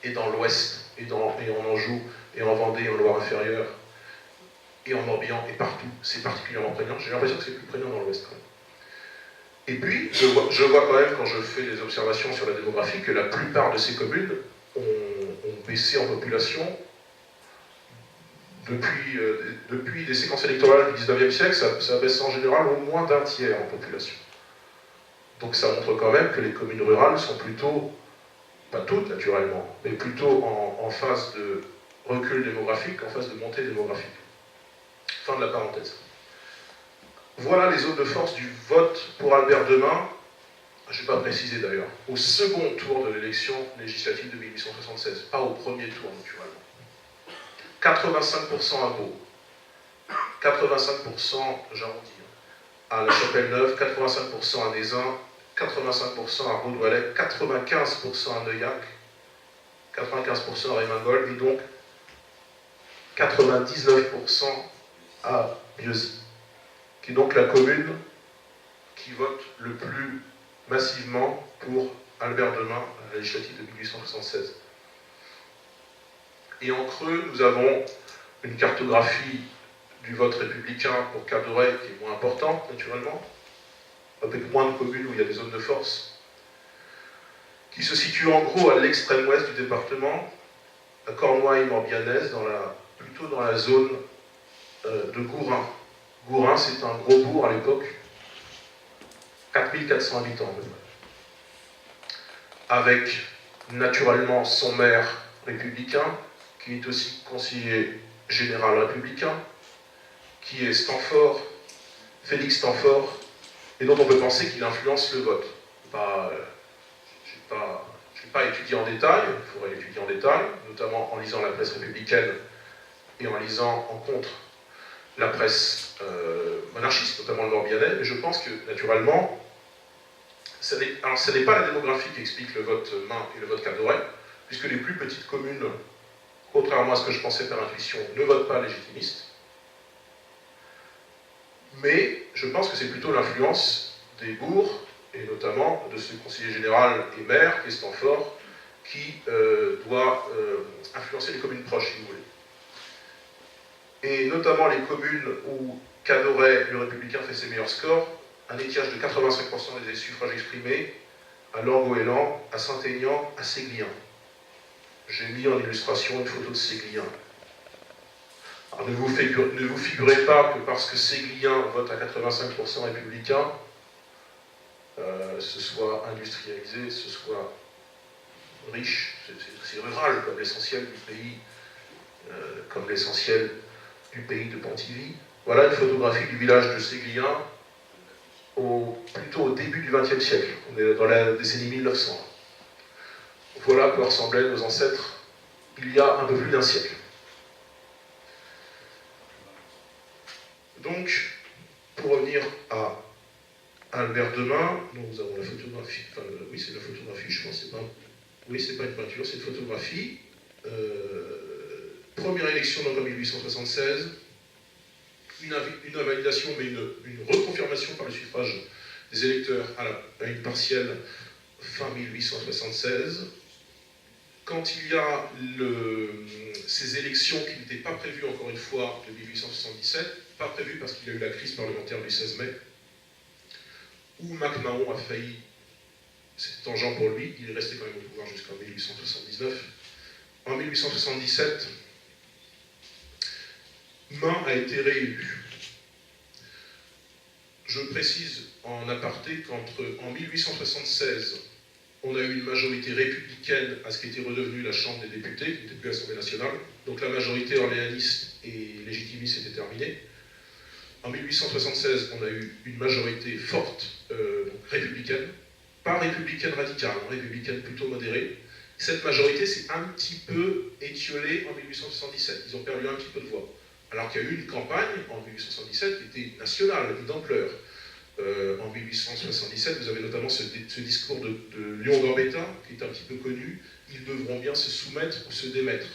et dans l'Ouest, et en Anjou, et en Vendée, et en Loire-Inférieure, et en Morbihan, et partout, c'est particulièrement prégnant. J'ai l'impression que c'est plus prégnant dans l'Ouest, quand même. Et puis, je vois quand même, quand je fais des observations sur la démographie, que la plupart de ces communes ont baissé en population depuis les séquences électorales du 19e siècle, ça baisse en général au moins d'un tiers en population. Donc ça montre quand même que les communes rurales sont plutôt, pas toutes naturellement, mais plutôt en phase de recul démographique, en phase de montée démographique. Fin de la parenthèse. Voilà les zones de force du vote pour Albert Demain, je n'ai pas précisé d'ailleurs, au second tour de l'élection législative de 1876, pas au premier tour naturellement. 85% à Beau, 85% j'arrondis, à La Chapelle-Neuve, 85% à Nézin, 85% à Baudoualet, 95% à Neuillac, 95% à Rémingol, et donc 99% à Biosy, qui est donc la commune qui vote le plus massivement pour Albert Demain à la législative de 1876. Et en creux, nous avons une cartographie du vote républicain pour Cadoret qui est moins importante, naturellement, avec moins de communes où il y a des zones de force, qui se situe en gros à l'extrême ouest du département, à Cornouailles-Morbihannaise, plutôt dans la zone de Gourin. Gourin, c'est un gros bourg à l'époque, 4400 habitants à peu près. Avec naturellement son maire républicain, qui est aussi conseiller général républicain, qui est Stanford, Félix Stanford, et dont on peut penser qu'il influence le vote. Je n'ai pas étudié en détail, il faudrait étudier en détail, notamment en lisant la presse républicaine et en lisant en contre la presse monarchiste, notamment le Morbihanais, mais je pense que, naturellement, ce n'est pas la démographie qui explique le vote Main et le vote Cadoret, puisque les plus petites communes, contrairement à ce que je pensais par intuition, ne votent pas légitimiste. Mais je pense que c'est plutôt l'influence des bourgs, et notamment de ce conseiller général et maire, qui est Stanford, qui doit influencer les communes proches, si vous voulez. Et notamment les communes où Cadoret, le républicain, fait ses meilleurs scores, un étiage de 85% des suffrages exprimés, à Lorgoélan, à Saint-Aignan, à Séguien. J'ai mis en illustration une photo de Séguien. Alors ne vous figurez pas que parce que Séguien vote à 85% républicain, ce soit industrialisé, ce soit riche, c'est rural comme l'essentiel du pays, de Pontivy. Voilà une photographie du village de Séguien, plutôt au début du XXe siècle. On est dans la décennie 1900. Voilà à quoi ressemblaient nos ancêtres il y a un peu plus d'un siècle. Donc, pour revenir à Albert Demain, nous avons la photographie, oui c'est la photographie, je pense, c'est pas une peinture, c'est une photographie. Première élection donc en 1876, une invalidation, mais une reconfirmation par le suffrage des électeurs à une partielle fin 1876. Quand il y a ces élections qui n'étaient pas prévues, encore une fois, de 1877, pas prévues parce qu'il y a eu la crise parlementaire du 16 mai, où MacMahon a failli, c'était tangent pour lui, il est resté quand même au pouvoir jusqu'en 1879. En 1877, Main a été réélu. Je précise en aparté qu'en 1876, on a eu une majorité républicaine à ce qui était redevenu la Chambre des députés, qui n'était plus l'Assemblée nationale. Donc la majorité orléaniste et légitimiste était terminée. En 1876, on a eu une majorité forte, donc républicaine, pas républicaine radicale, républicaine plutôt modérée, Cette majorité s'est un petit peu étiolée en 1877. Ils ont perdu un petit peu de voix. Alors qu'il y a eu une campagne en 1877 qui était nationale, d'ampleur. En 1877, vous avez notamment ce discours de Léon Gambetta, qui est un petit peu connu. Ils devront bien se soumettre ou se démettre.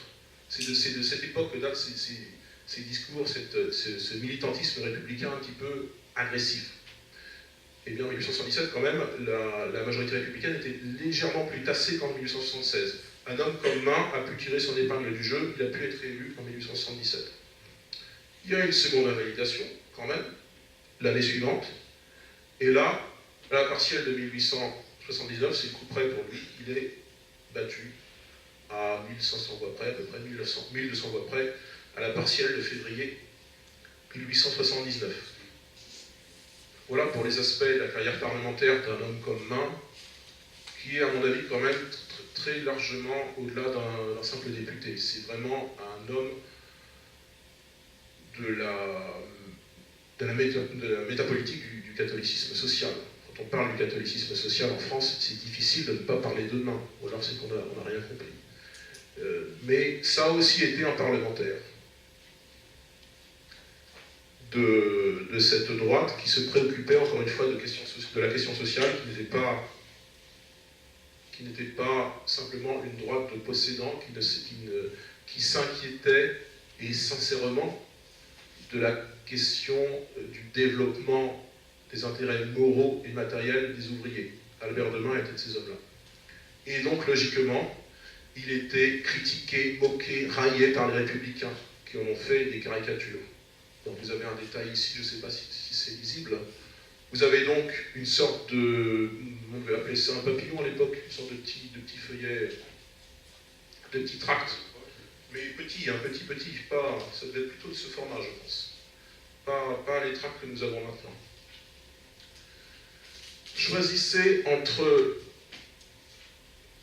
C'est de cette époque que datent ces discours, ce militantisme républicain un petit peu agressif. Et bien en 1877, quand même, la majorité républicaine était légèrement plus tassée qu'en 1876. Un homme comme Main a pu tirer son épingle du jeu, il a pu être élu en 1877. Il y a une seconde invalidation, quand même, l'année suivante. Et là, à la partielle de 1879, c'est coup près pour lui, il est battu à 1500 voix près, à peu près 1200 voix près, à la partielle de février 1879. Voilà pour les aspects de la carrière parlementaire d'un homme comme Main, qui est à mon avis quand même très largement au-delà d'un simple député. C'est vraiment un homme de la métapolitique du catholicisme social. Quand on parle du catholicisme social en France, c'est difficile de ne pas parler de Main, ou alors c'est qu'on n'a rien compris. Mais ça a aussi été un parlementaire de cette droite qui se préoccupait encore une fois de la question sociale, qui n'était pas simplement une droite de possédants, qui s'inquiétait et sincèrement de la question du développement des intérêts moraux et matériels des ouvriers. Albert de Main était de ces hommes-là. Et donc, logiquement, il était critiqué, moqué, raillé par les républicains, qui en ont fait des caricatures. Donc vous avez un détail ici, je ne sais pas si c'est lisible. Vous avez donc une sorte de, on va appeler ça un papillon à l'époque, une sorte de petit feuillet, de petit tract, mais petit, pas, ça devait être plutôt de ce format, je pense. Pas les tracts que nous avons maintenant. Choisissez entre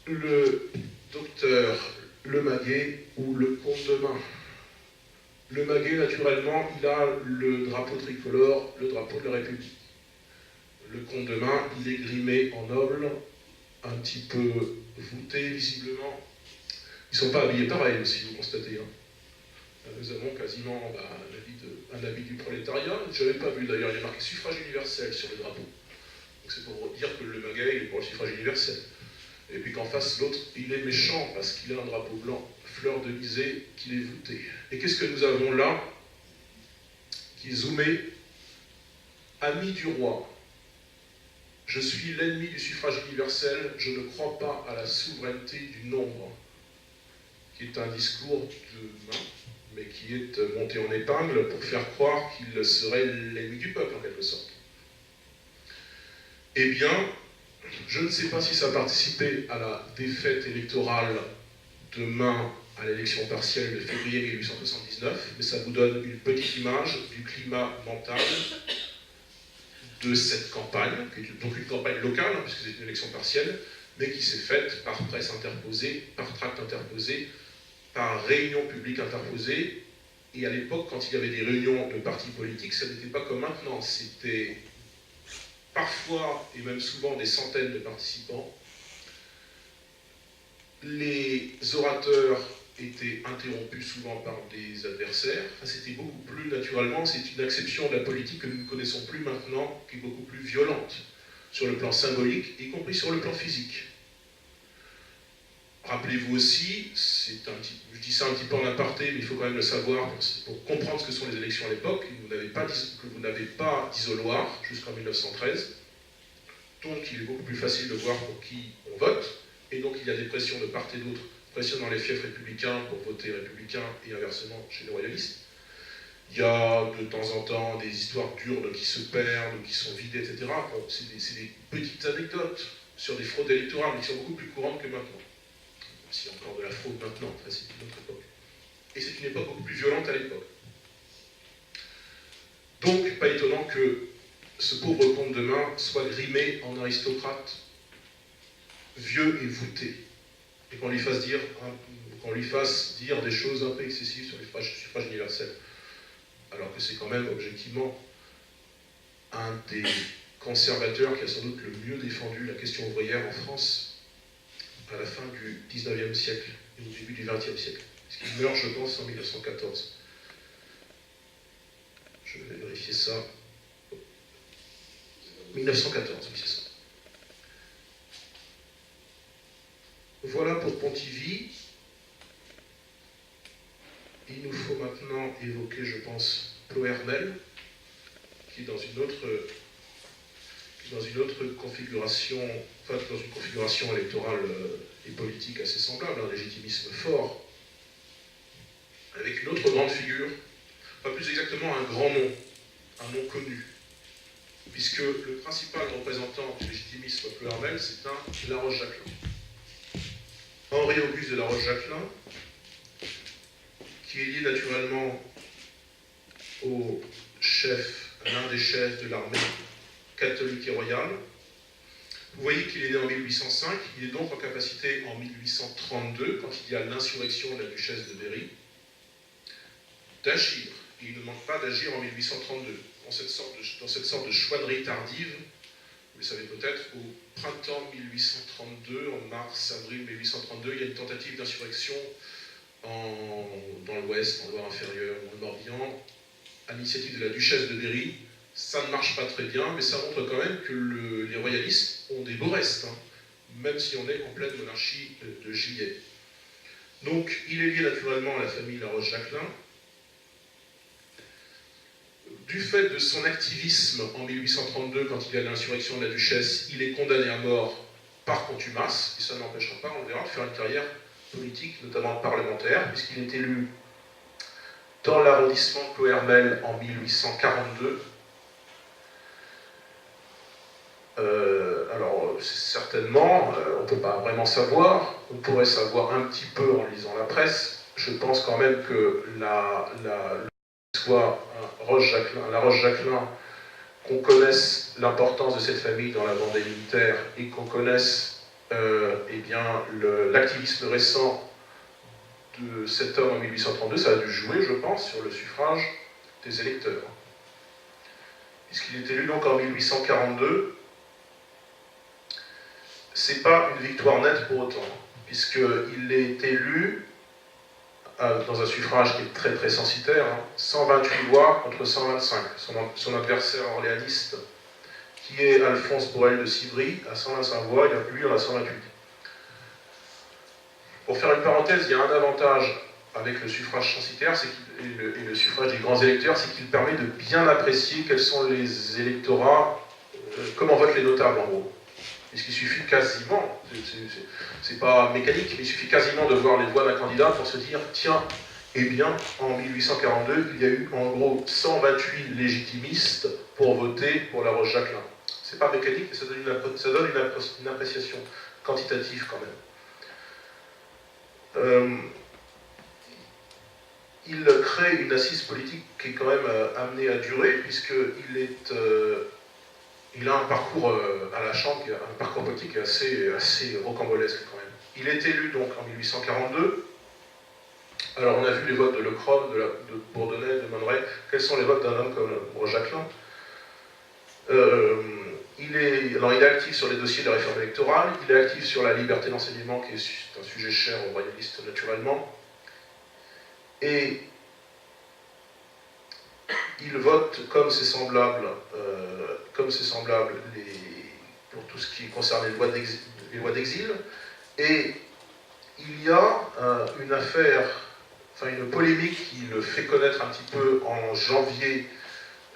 le docteur Lemaguet ou le comte de Main. Lemaguet, naturellement, il a le drapeau tricolore, le drapeau de la République. Le comte de Main, il est grimé en noble, un petit peu voûté, visiblement. Ils ne sont pas habillés pareil aussi, vous constatez. Hein. Nous avons quasiment un habit du prolétariat. Je n'avais pas vu d'ailleurs, il y a marqué suffrage universel sur le drapeau. Donc c'est pour dire que le Lemaguet, il est pour le suffrage universel. Et puis qu'en face, l'autre, il est méchant parce qu'il a un drapeau blanc, fleur de lysée, qu'il est voûté. Et qu'est-ce que nous avons là? Qui est zoomé. Ami du roi. Je suis l'ennemi du suffrage universel, je ne crois pas à la souveraineté du nombre. Qui est un discours de Main, mais qui est monté en épingle pour faire croire qu'il serait l'ennemi du peuple, en quelque sorte. Eh bien, je ne sais pas si ça a participé à la défaite électorale de Main à l'élection partielle de février 1879, mais ça vous donne une petite image du climat mental de cette campagne, qui est donc une campagne locale, puisque c'est une élection partielle, mais qui s'est faite par presse interposée, par tract interposé, par réunion publique interposée. Et à l'époque, quand il y avait des réunions de partis politiques, ça n'était pas comme maintenant, c'était parfois et même souvent des centaines de participants. Les orateurs étaient interrompus souvent par des adversaires. Enfin, c'était beaucoup plus naturellement, c'est une acception de la politique que nous ne connaissons plus maintenant, qui est beaucoup plus violente sur le plan symbolique, y compris sur le plan physique. Rappelez-vous aussi, je dis ça un petit peu en aparté, mais il faut quand même le savoir pour comprendre ce que sont les élections à l'époque, que vous n'avez pas d'isoloir jusqu'en 1913, donc il est beaucoup plus facile de voir pour qui on vote, et donc il y a des pressions de part et d'autre, pression dans les fiefs républicains pour voter républicain et inversement chez les royalistes. Il y a de temps en temps des histoires d'urnes qui se perdent, qui sont vidées, etc. Bon, c'est des petites anecdotes sur des fraudes électorales, mais qui sont beaucoup plus courantes que maintenant. S'il y a encore de la fraude maintenant, enfin, c'est une autre époque. Et c'est une époque beaucoup plus violente à l'époque. Donc, pas étonnant que ce pauvre comte de Main soit grimé en aristocrate vieux et voûté, et qu'on lui fasse dire des choses un peu excessives sur le suffrage universel, alors que c'est quand même objectivement un des conservateurs qui a sans doute le mieux défendu la question ouvrière en France à la fin du XIXe siècle et au début du XXe siècle. Puisqu'il meurt, je pense, en 1914. Je vais vérifier ça. 1914, oui, c'est ça. Voilà pour Pontivy. Il nous faut maintenant évoquer, je pense, Ploermel, qui est dans une autre configuration, enfin dans une configuration électorale et politique assez semblable, un légitimisme fort, avec une autre grande figure, pas plus exactement un grand nom, un nom connu, puisque le principal représentant du légitimisme Ploermel, c'est un La Roche-Jacquelin. Henri-Auguste de La Roche-Jacquelin, qui est lié naturellement au chef, à l'un des chefs de l'armée catholique et royale. Vous voyez qu'il est né en 1805, il est donc en capacité en 1832, quand il y a l'insurrection de la duchesse de Berry, d'agir. Et il ne manque pas d'agir en 1832, dans cette sorte de chouannerie tardive. Vous le savez peut-être, au printemps 1832, en mars-avril 1832, il y a une tentative d'insurrection dans l'Ouest, en Loire-Inférieure, dans le Morbihan, à l'initiative de la duchesse de Berry. Ça ne marche pas très bien, mais ça montre quand même que les royalistes ont des beaux restes, hein, même si on est en pleine monarchie de Juillet. Donc, il est lié naturellement à la famille La Roche-Jacquelin. Du fait de son activisme en 1832, quand il y a l'insurrection de la duchesse, il est condamné à mort par contumace, et ça n'empêchera pas, on verra, de faire une carrière politique, notamment parlementaire, puisqu'il est élu dans l'arrondissement de Ploermel en 1842. Alors, certainement, on ne peut pas vraiment savoir, on pourrait savoir un petit peu en lisant la presse. Je pense quand même que la Roche-Jacquelin, qu'on connaisse l'importance de cette famille dans la Vendée militaire et qu'on connaisse l'activisme récent de cet homme en 1832, ça a dû jouer, je pense, sur le suffrage des électeurs. Puisqu'il est élu donc en 1842, c'est pas une victoire nette pour autant, puisqu'il est élu dans un suffrage qui est très très censitaire, 128 voix contre 125. Son adversaire orléaniste, qui est Alphonse Borel de Civry, à 125 voix, lui en a 128. Pour faire une parenthèse, il y a un avantage avec le suffrage censitaire et le suffrage des grands électeurs, c'est qu'il permet de bien apprécier quels sont les électorats, comment votent les notables en gros. Puisqu'il suffit quasiment, c'est pas mécanique, mais il suffit quasiment de voir les voix d'un candidat pour se dire, tiens, eh bien, en 1842, il y a eu en gros 128 légitimistes pour voter pour La Roche-Jacquelin. C'est pas mécanique, mais ça donne une appréciation quantitative quand même. Il crée une assise politique qui est quand même amenée à durer, il a un parcours à la Chambre, un parcours politique assez rocambolesque quand même. Il est élu donc en 1842. Alors on a vu les votes de Lecrom, de Bourdonnais, de Monneret. Quels sont les votes d'un homme comme Roche-Jacquelin? Il est actif sur les dossiers de la réforme électorale, il est actif sur la liberté d'enseignement, qui est un sujet cher aux royalistes naturellement. Et il vote comme ses semblables, pour tout ce qui concerne les lois d'exil. Et il y a une polémique qui le fait connaître un petit peu en janvier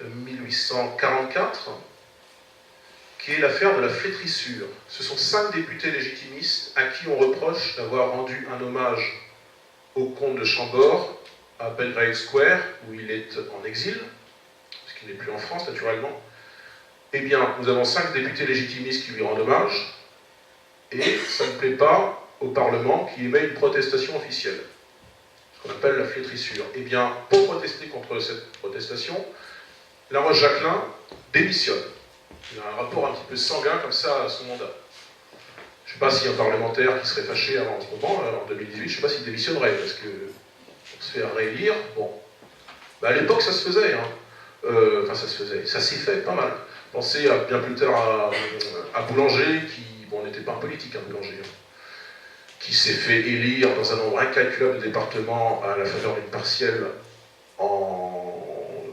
1844, qui est l'affaire de la flétrissure. Ce sont 5 députés légitimistes à qui on reproche d'avoir rendu un hommage au comte de Chambord à Belgrave Square, où il est en exil, parce qu'il n'est plus en France naturellement. Eh bien, nous avons 5 députés légitimistes qui lui rendent hommage, et ça ne plaît pas au Parlement qui émet une protestation officielle, ce qu'on appelle la flétrissure. Eh bien, pour protester contre cette protestation, La Roche-Jacquelin démissionne. Il a un rapport un petit peu sanguin comme ça à son mandat. Je ne sais pas s'il y a un parlementaire qui serait fâché en ce moment, en 2018, je ne sais pas s'il démissionnerait, parce que pour se faire réélire, bon. À l'époque, ça se faisait, ça s'est fait pas mal. Pensez bien plus tard à Boulanger, qui, bon, n'était pas un politique, Boulanger. qui s'est fait élire dans un nombre incalculable de départements à la faveur d'une partielle en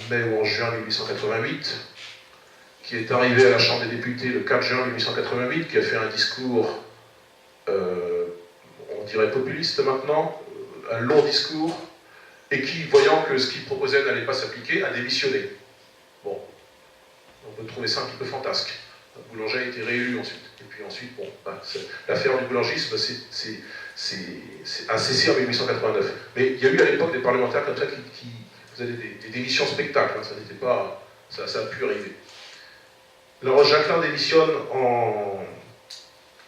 mai ou en juin 1888, qui est arrivé à la Chambre des députés le 4 juin 1888, qui a fait un discours, on dirait populiste maintenant, un long discours, et qui, voyant que ce qu'il proposait n'allait pas s'appliquer, a démissionné. Bon, on peut trouver ça un petit peu fantasque. Boulanger a été réélu ensuite. Et puis ensuite, bon, l'affaire du boulangisme a cessé en 1889. Mais il y a eu à l'époque des parlementaires comme ça qui faisaient des démissions spectacles. Hein, ça n'était pas, ça a pu arriver. Alors Jacquelin démissionne en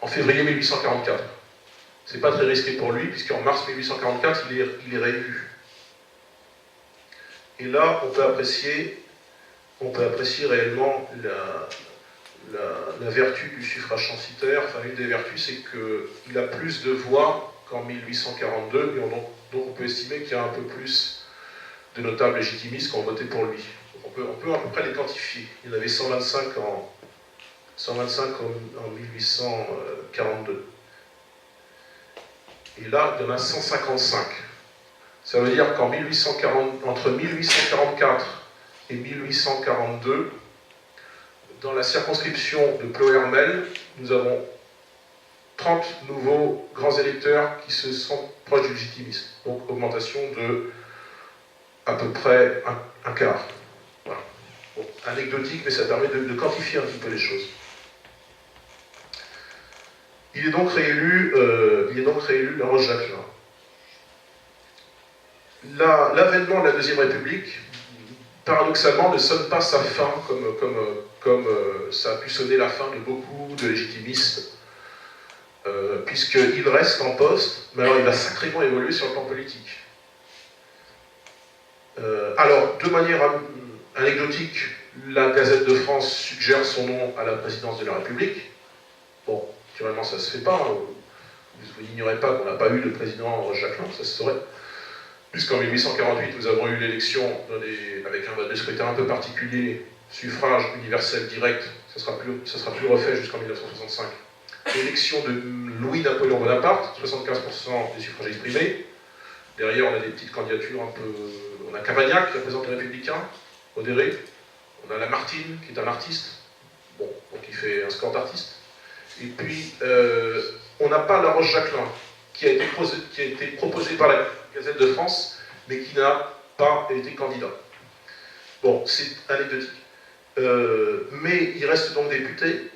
février 1844. C'est pas très risqué pour lui, puisqu'en mars 1844, il est réélu. Et là, on peut apprécier réellement la vertu du suffrage censitaire. Enfin, une des vertus, c'est qu'il a plus de voix qu'en 1842, et donc on peut estimer qu'il y a un peu plus de notables légitimistes qui ont voté pour lui. On peut à peu près les quantifier. Il y en avait 125 en 1842. Et là, il y en a 155. Ça veut dire qu'entre 1844 et 1842, dans la circonscription de Ploërmel, nous avons 30 nouveaux grands électeurs qui se sont proches du légitimisme. Donc augmentation de à peu près un quart. Voilà. Bon, anecdotique, mais ça permet de quantifier un petit peu les choses. Il est donc réélu La Roche-Jacquelin. L'avènement de la Deuxième République, paradoxalement, ne sonne pas sa fin comme ça a pu sonner la fin de beaucoup de légitimistes, puisqu'il reste en poste, mais alors il va sacrément évoluer sur le plan politique. Alors, de manière anecdotique, la Gazette de France suggère son nom à la présidence de la République. Bon, naturellement, ça ne se fait pas. Vous n'ignorez pas qu'on n'a pas eu de président Jacquelin, ça se saurait. Puisqu'en 1848, nous avons eu l'élection avec un vote de scrutin un peu particulier, suffrage universel direct, ça sera plus refait jusqu'en 1965. L'élection de Louis-Napoléon Bonaparte, 75% des suffrages exprimés. Derrière, on a des petites candidatures un peu... On a Cavagnac, qui représente les Républicains, modéré. On a Lamartine, qui est un artiste, bon, donc il fait un score d'artiste. Et puis, on n'a pas La Roche-Jacquelin, qui a été proposé par la Gazette de France, mais qui n'a pas été candidat. Bon, c'est anecdotique. Mais il reste donc député,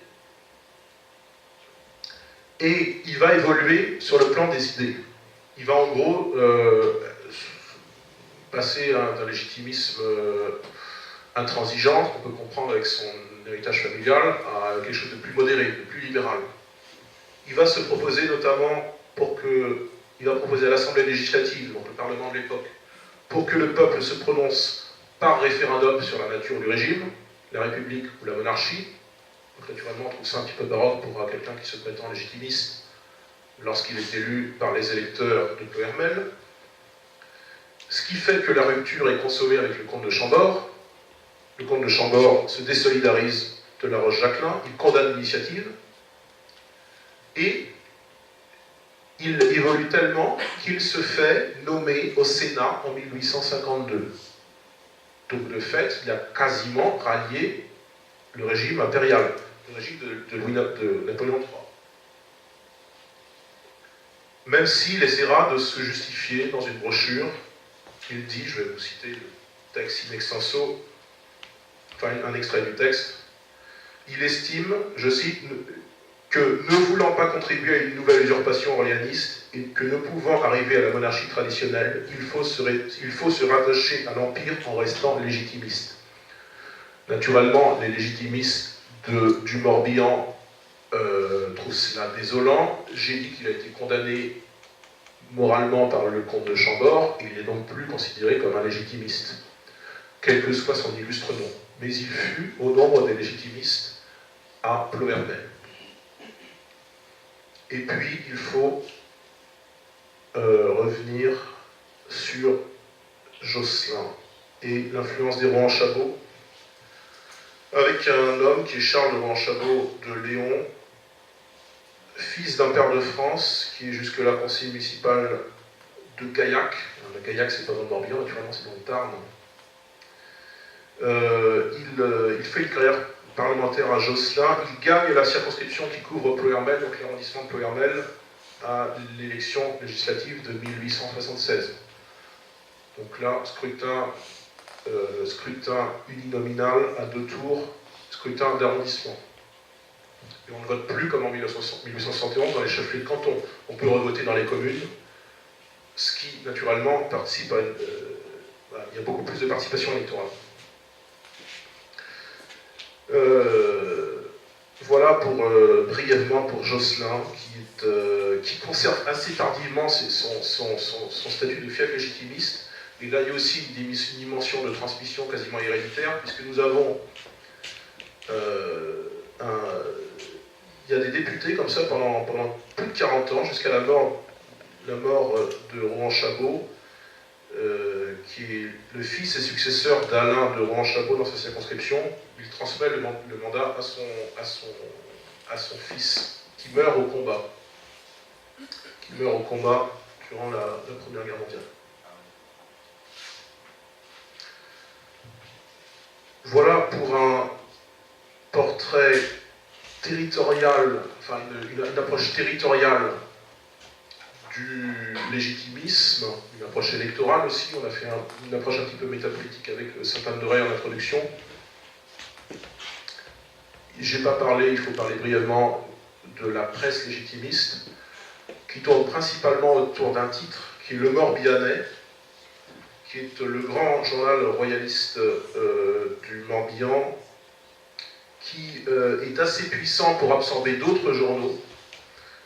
et il va évoluer sur le plan des idées. Il va en gros passer d'un légitimisme intransigeant, qu'on peut comprendre avec son héritage familial, à quelque chose de plus modéré, de plus libéral. Il va se proposer notamment il va proposer à l'Assemblée législative, donc le Parlement de l'époque, pour que le peuple se prononce par référendum sur la nature du régime, la République ou la monarchie. Donc naturellement, on trouve ça un petit peu baroque pour quelqu'un qui se prétend légitimiste lorsqu'il est élu par les électeurs de Ploërmel. Ce qui fait que la rupture est consommée avec le comte de Chambord. Le comte de Chambord se désolidarise de La Roche-Jacquelin, il condamne l'initiative, et il évolue tellement qu'il se fait nommer au Sénat en 1852. Donc de fait, il a quasiment rallié le régime impérial, le régime de Napoléon III. Même s'il essaiera de se justifier dans une brochure, il dit, je vais vous citer le texte in extenso, enfin un extrait du texte, il estime, je cite, que ne voulant pas contribuer à une nouvelle usurpation orléaniste et que ne pouvant arriver à la monarchie traditionnelle, il faut se rattacher à l'Empire en restant légitimiste. Naturellement, les légitimistes du Morbihan trouvent cela désolant. J'ai dit qu'il a été condamné moralement par le comte de Chambord, et il n'est donc plus considéré comme un légitimiste, quel que soit son illustre nom. Mais il fut au nombre des légitimistes à Ploërmel. Et puis, il faut revenir sur Josselin et l'influence des Rohan-Chabot, avec un homme qui est Charles de Rohan-Chabot de Léon, fils d'un pair de France, qui est jusque-là conseiller municipal de Gaillac. Gaillac, c'est pas dans le Morbihan, naturellement, c'est dans le Tarn. Il fait une carrière parlementaire à Josselin. Il gagne la circonscription qui couvre Ploërmel, donc l'arrondissement de Ploërmel, à l'élection législative de 1876. Donc là, scrutin uninominal à 2 tours, scrutin d'arrondissement. Et on ne vote plus comme en 1871 dans les chefs-lieux de canton. On peut revoter dans les communes, ce qui, naturellement, participe à il y a beaucoup plus de participation électorale. Voilà brièvement pour Josselin, qui conserve assez tardivement son statut de fief légitimiste. Et là, il y a aussi une dimension de transmission quasiment héréditaire, puisque nous avons il y a des députés comme ça pendant plus de 40 ans, jusqu'à la mort de Rohan-Chabot, qui est le fils et successeur d'Alain de Rohan-Chabot dans sa circonscription. Il transmet le mandat à son fils, qui meurt au combat. Durant la Première Guerre mondiale. Voilà pour un portrait territorial, enfin une approche territoriale du légitimisme, une approche électorale aussi. On a fait une approche un petit peu métapolitique avec Sainte-Anne-de-Ré en introduction. Je n'ai pas parlé, il faut parler brièvement de la presse légitimiste, qui tourne principalement autour d'un titre, qui est Le Morbihanais, qui est le grand journal royaliste du Morbihan, qui est assez puissant pour absorber d'autres journaux.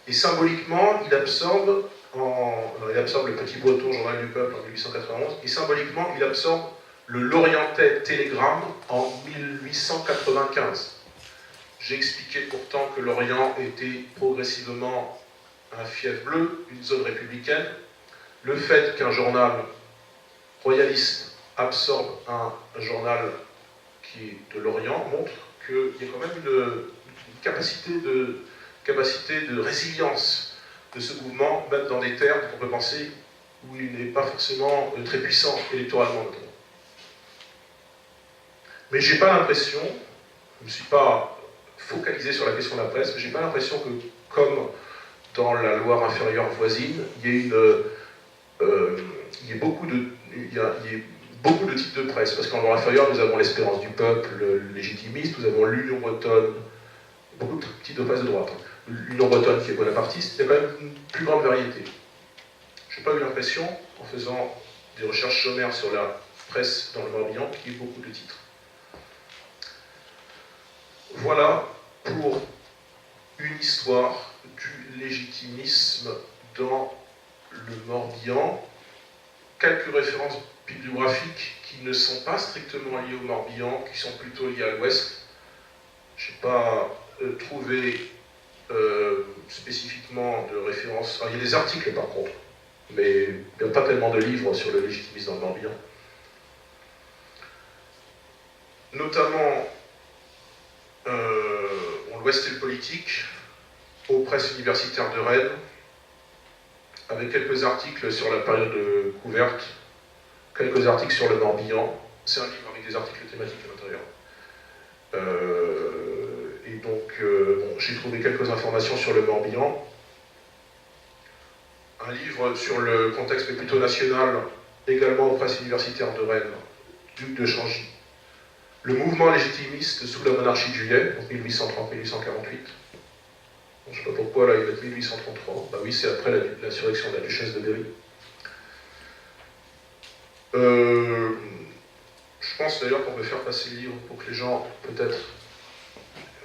Et symboliquement, il absorbe le Petit Breton, Journal du Peuple en 1891, et symboliquement, il absorbe le Lorientais Télégramme en 1895. J'ai expliqué pourtant que l'Orient était progressivement un fief bleu, une zone républicaine. Le fait qu'un journal royaliste absorbe un journal qui est de l'Orient montre qu'il y a quand même une capacité de résilience de ce mouvement, même dans des terres qu'on peut penser où il n'est pas forcément très puissant électoralement notamment. Mais j'ai pas l'impression, je ne me suis pas focalisé sur la question de la presse, mais j'ai pas l'impression que, comme dans la Loire inférieure voisine, il y ait beaucoup de types de presse, parce qu'en Loire inférieure, nous avons l'Espérance du Peuple, le Légitimiste, nous avons l'Union bretonne, beaucoup de types de presse de droite. L'Union bretonne qui est bonapartiste, il y a quand même une plus grande variété. Je n'ai pas eu l'impression, en faisant des recherches sommaires sur la presse dans le Morbihan, qu'il y ait beaucoup de titres. Voilà pour une histoire du légitimisme dans le Morbihan. Quelques références bibliographiques qui ne sont pas strictement liées au Morbihan, qui sont plutôt liées à l'Ouest. Je n'ai pas trouvé spécifiquement de références. Il y a des articles par contre, mais il n'y a pas tellement de livres sur le légitimisme dans le Morbihan. Notamment l'Ouest et le politique, aux presses universitaires de Rennes, avec quelques articles sur la période couverte, quelques articles sur le Morbihan. C'est un livre avec des articles thématiques à l'intérieur. Et donc, j'ai trouvé quelques informations sur le Morbihan. Un livre sur le contexte mais plutôt national, également aux presses universitaires de Rennes, Duc de Changy. Le mouvement légitimiste sous la monarchie de Juillet, donc 1830-1848. Je ne sais pas pourquoi, là, il va être 1833. Bah oui, c'est après l'insurrection de la duchesse de Berry. Je pense d'ailleurs qu'on peut faire passer le livre pour que les gens, peut-être,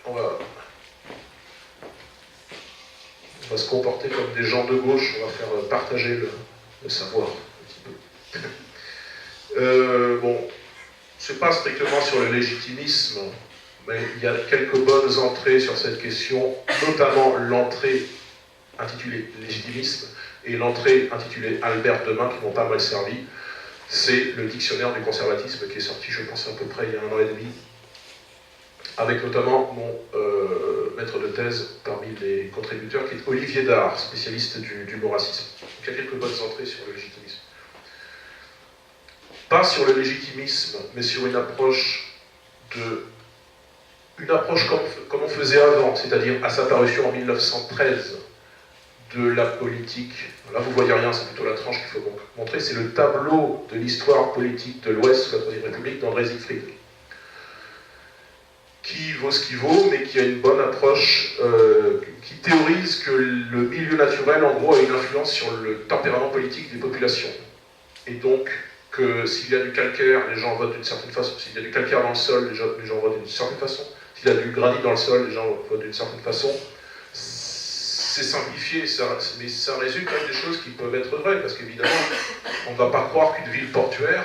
on va se comporter comme des gens de gauche, on va faire partager le savoir un petit peu. Bon, c'est pas strictement sur le légitimisme, mais il y a quelques bonnes entrées sur cette question, notamment l'entrée intitulée Légitimisme et l'entrée intitulée Albert Demain, qui m'ont pas mal servi. C'est le dictionnaire du conservatisme qui est sorti, je pense, à peu près il y a 1 an et demi, avec notamment mon maître de thèse parmi les contributeurs, qui est Olivier Dard, spécialiste du racisme. Donc il y a quelques bonnes entrées sur le légitimisme. Pas sur le légitimisme, mais sur une approche comme on faisait avant, c'est-à-dire à sa parution en 1913 de la politique. Là, vous voyez rien, c'est plutôt la tranche qu'il faut montrer. C'est le tableau de l'histoire politique de l'Ouest sous la Troisième République d'André Siegfried, qui vaut ce qu'il vaut, mais qui a une bonne approche, qui théorise que le milieu naturel, en gros, a une influence sur le tempérament politique des populations. Et donc, que s'il y a du calcaire, les gens votent d'une certaine façon. S'il y a du calcaire dans le sol, les gens votent d'une certaine façon. S'il y a du granit dans le sol, les gens votent d'une certaine façon. C'est simplifié, mais ça résume quand même des choses qui peuvent être vraies, parce qu'évidemment, on ne va pas croire qu'une ville portuaire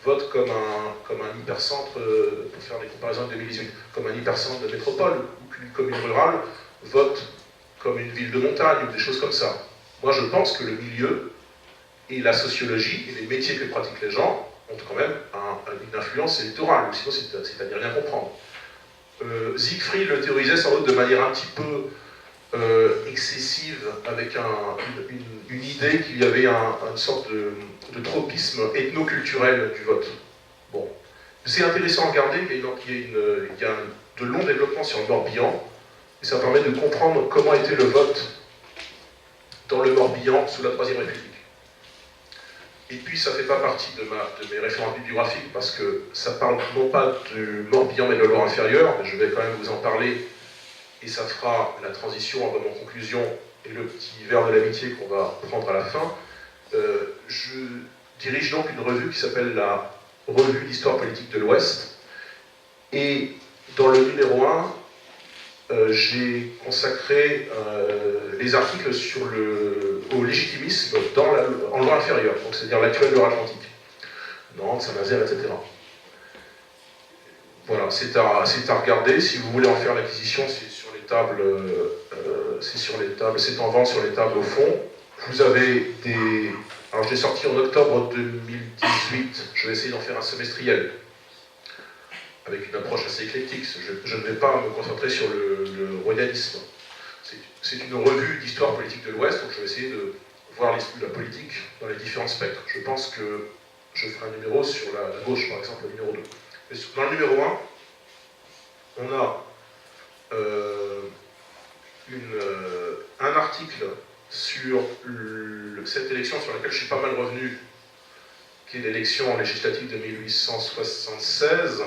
vote comme un hypercentre, pour faire des comparaisons de 2018, comme un hypercentre de métropole, ou qu'une commune rurale vote comme une ville de montagne, ou des choses comme ça. Moi, je pense que le milieu et la sociologie et les métiers que pratiquent les gens ont quand même une influence électorale, sinon c'est à dire rien comprendre. Siegfried le théorisait sans doute de manière un petit peu excessive, avec une idée qu'il y avait une sorte de tropisme ethno-culturel du vote. Bon. C'est intéressant à regarder, mais il y a de longs développements sur le Morbihan, et ça permet de comprendre comment était le vote dans le Morbihan sous la Troisième République. Et puis ça ne fait pas partie de mes références bibliographiques, parce que ça parle non pas du Morbihan mais de la Loire inférieure, mais je vais quand même vous en parler, et ça fera la transition entre mon conclusion et le petit verre de l'amitié qu'on va prendre à la fin. Je dirige donc une revue qui s'appelle la Revue d'Histoire Politique de l'Ouest, et dans le numéro 1, j'ai consacré les articles au légitimisme en Loire inférieure, donc c'est-à-dire l'actuelle Loire-Atlantique, Nantes, Saint-Nazaire, etc. Voilà, c'est à regarder. Si vous voulez en faire l'acquisition, c'est sur les tables, c'est en vente sur les tables au fond. Vous avez des... Alors je l'ai sorti en octobre 2018, je vais essayer d'en faire un semestriel, avec une approche assez éclectique. Je ne vais pas me concentrer sur le royalisme. C'est une revue d'histoire politique de l'Ouest, donc je vais essayer de voir la politique dans les différents spectres. Je pense que je ferai un numéro sur la gauche, par exemple, le numéro 2. Dans le numéro 1, on a un article sur cette élection sur laquelle je suis pas mal revenu, qui est l'élection législative de 1876,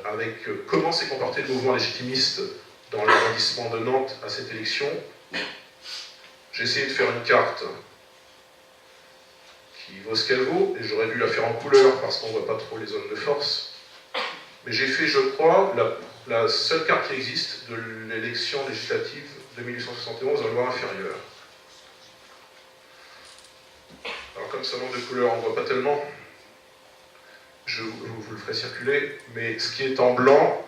avec comment s'est comporté le mouvement légitimiste dans l'arrondissement de Nantes à cette élection. J'ai essayé de faire une carte qui vaut ce qu'elle vaut, et j'aurais dû la faire en couleur parce qu'on ne voit pas trop les zones de force. Mais j'ai fait, je crois, la seule carte qui existe de l'élection législative de 1871 en Loire inférieure. Alors comme ça manque de couleur, on ne voit pas tellement. Je vous le ferai circuler, mais ce qui est en blanc,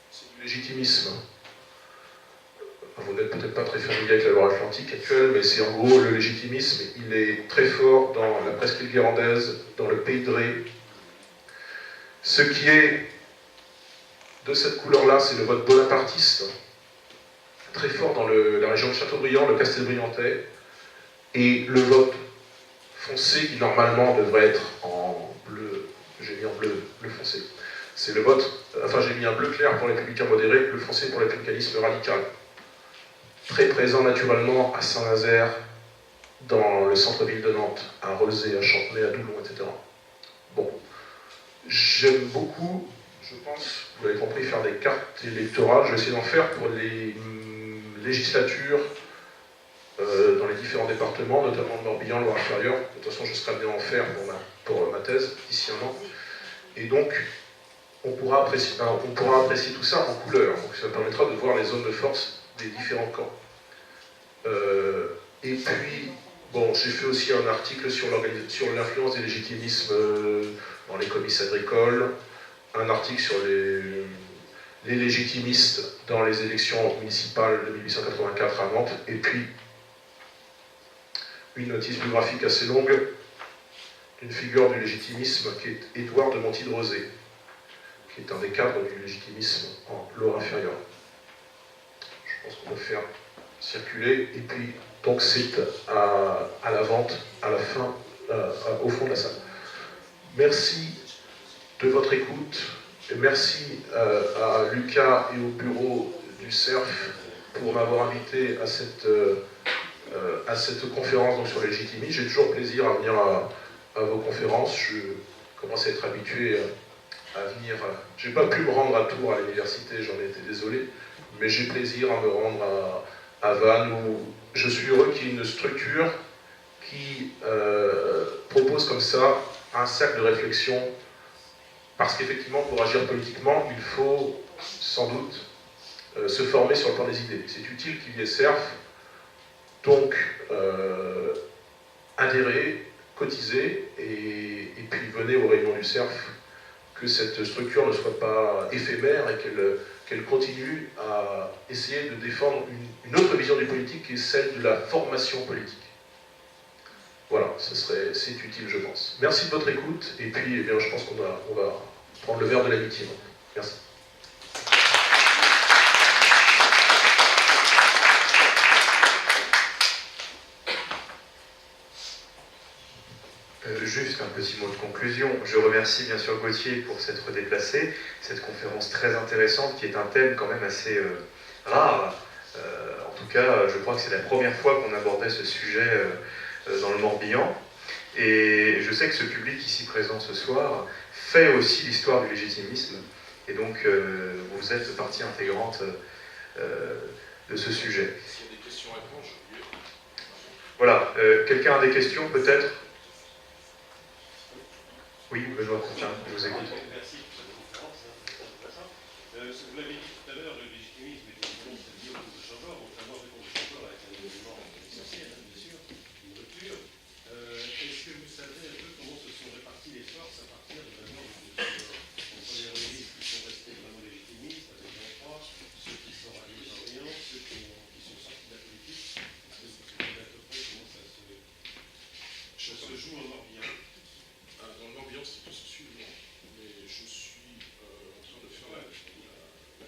c'est du légitimisme. Vous n'êtes peut-être pas très familier avec la Loire-Atlantique actuelle, mais c'est en gros le légitimisme, il est très fort dans la presqu'île guérandaise, dans le Pays de Ré. Ce qui est de cette couleur-là, c'est le vote bonapartiste, très fort dans la région de Châteaubriand, le Castelbriantais, et le vote foncé qui normalement devrait être en bleu, j'ai mis en bleu foncé. C'est le vote, enfin j'ai mis un bleu clair pour les républicains modérés, bleu foncé pour le républicanisme radical. Très présent naturellement à Saint-Nazaire, dans le centre-ville de Nantes, à Rezé, à Chantenay, à Doulon, etc. Bon, j'aime beaucoup, je pense, vous l'avez compris, faire des cartes électorales. Je vais essayer d'en faire pour les législatures dans les différents départements, notamment le Morbihan, Loire-Inférieure. De toute façon, je serai amené à en faire pour ma thèse d'ici un an. Et donc, on pourra apprécier tout ça en couleur. Donc, ça permettra de voir les zones de force des différents camps. Et puis, bon, j'ai fait aussi un article sur l'influence des légitimismes dans les comices agricoles, un article sur les légitimistes dans les élections municipales de 1884 à Nantes, et puis une notice biographique assez longue d'une figure du légitimisme qui est Édouard de Monty de Rosé, qui est un des cadres du légitimisme en lower inférieur. Je pense qu'on peut faire circuler, et puis donc c'est à la vente, à la fin, au fond de la salle. Merci de votre écoute, et merci à Lucas et au bureau du CERF pour m'avoir invité à cette conférence donc, sur le légitimisme. J'ai toujours plaisir à venir à vos conférences. Je commence à être habitué à venir. Je n'ai pas pu me rendre à Tours à l'université, j'en ai été désolé, mais j'ai plaisir à me rendre à Vannes, où je suis heureux qu'il y ait une structure qui propose comme ça un cercle de réflexion, parce qu'effectivement, pour agir politiquement, il faut sans doute se former sur le plan des idées. C'est utile qu'il y ait CERF, donc adhérer, cotiser, et puis venez aux réunions du CERF, que cette structure ne soit pas éphémère et qu'elle continue à essayer de défendre une autre vision du politique qui est celle de la formation politique. Voilà, c'est utile, je pense. Merci de votre écoute, et puis eh bien, je pense qu'on va prendre le verre de l'amitié. Merci. Juste un petit mot de conclusion. Je remercie bien sûr Gauthier pour s'être déplacé, cette conférence très intéressante qui est un thème quand même assez rare. En tout cas, je crois que c'est la première fois qu'on abordait ce sujet dans le Morbihan. Et je sais que ce public ici présent ce soir fait aussi l'histoire du légitimisme. Et donc, vous êtes partie intégrante de ce sujet. S'il y a des questions-réponses, je vais... Voilà. Quelqu'un a des questions peut-être ? Oui, Benoît Courtin, je vous écoute. Merci pour cette conférence, c'est très intéressant. Vous l'avez dit tout à l'heure, le légitimisme est évidemment lié au cours de Chambord, donc la mort du cours de Chambord est un élément essentiel, bien sûr, une rupture. Est-ce que vous savez un peu comment se sont réparties les forces à partir de la mort du cours de Chambord? Entre les royalistes qui sont restés vraiment légitimistes, avec Jean France, ceux qui sont ralliés d'Orient, ceux qui sont sortis de la politique, est-ce que vous savez à peu près comment ça se joue en Morbihan? Dans le Morbihan, c'est tout suivant, mais je suis en train de faire la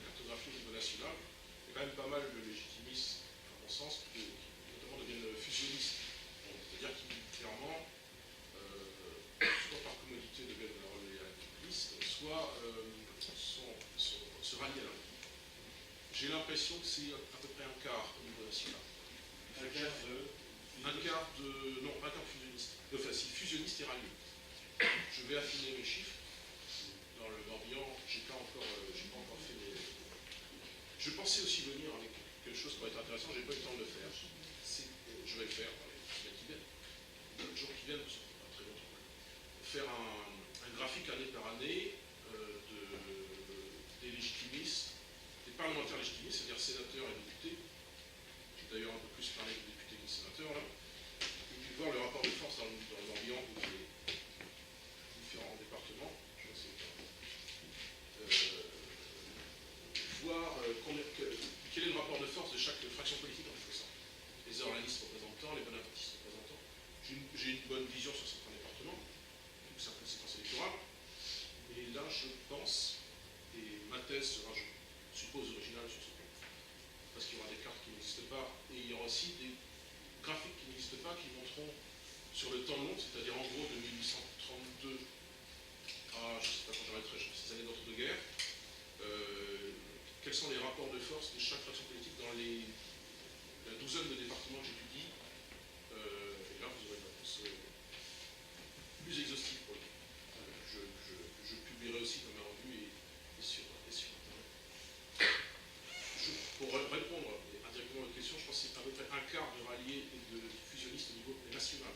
cartographie au niveau national. Il y a quand même pas mal de légitimistes, à mon sens, qui notamment deviennent fusionnistes. C'est-à-dire qui, clairement, soit par commodité deviennent relais à la liste, soit se rallient à la République. J'ai l'impression que c'est à peu près un quart au niveau national. Un quart fusionniste. Enfin, si fusionniste et rallié. Je vais affiner mes chiffres. Dans le Morbihan, j'ai pas encore fait mes... Je pensais aussi venir avec quelque chose qui pourrait être intéressant, j'ai pas eu le temps de le faire. Je vais le faire dans les semaines qui viennent. Les jours qui viennent, c'est pas très longtemps. Faire un graphique année par année des légitimistes, des parlementaires légitimistes, c'est-à-dire sénateurs et députés. J'ai d'ailleurs un peu plus parlé de députés que de sénateurs là. Et puis voir le rapport de force dans le Morbihan où j'ai différents départements, je sais pas. Voir quel est le rapport de force de chaque fraction politique en quelque sorte. Les oralistes représentants, les bonapartistes représentants. J'ai une bonne vision sur certains départements, vu que c'est un conséquence électorale. Et là, je pense, et ma thèse sera, je suppose, originale sur ce point, parce qu'il y aura des cartes qui n'existent pas, et il y aura aussi des graphiques qui n'existent pas, qui montreront sur le temps long, c'est-à-dire en gros de 1832 à, je ne sais pas quand j'arrêterai, ces années d'entre-deux-guerres, quels sont les rapports de force de chaque fraction politique dans la douzaine de départements que j'étudie. Et là, vous aurez une réponse plus exhaustive pour lui. Je publierai aussi dans ma revue et sur Internet. Pour répondre indirectement à votre question, je pense que c'est à peu près un quart de ralliés et de fusionnistes au niveau national.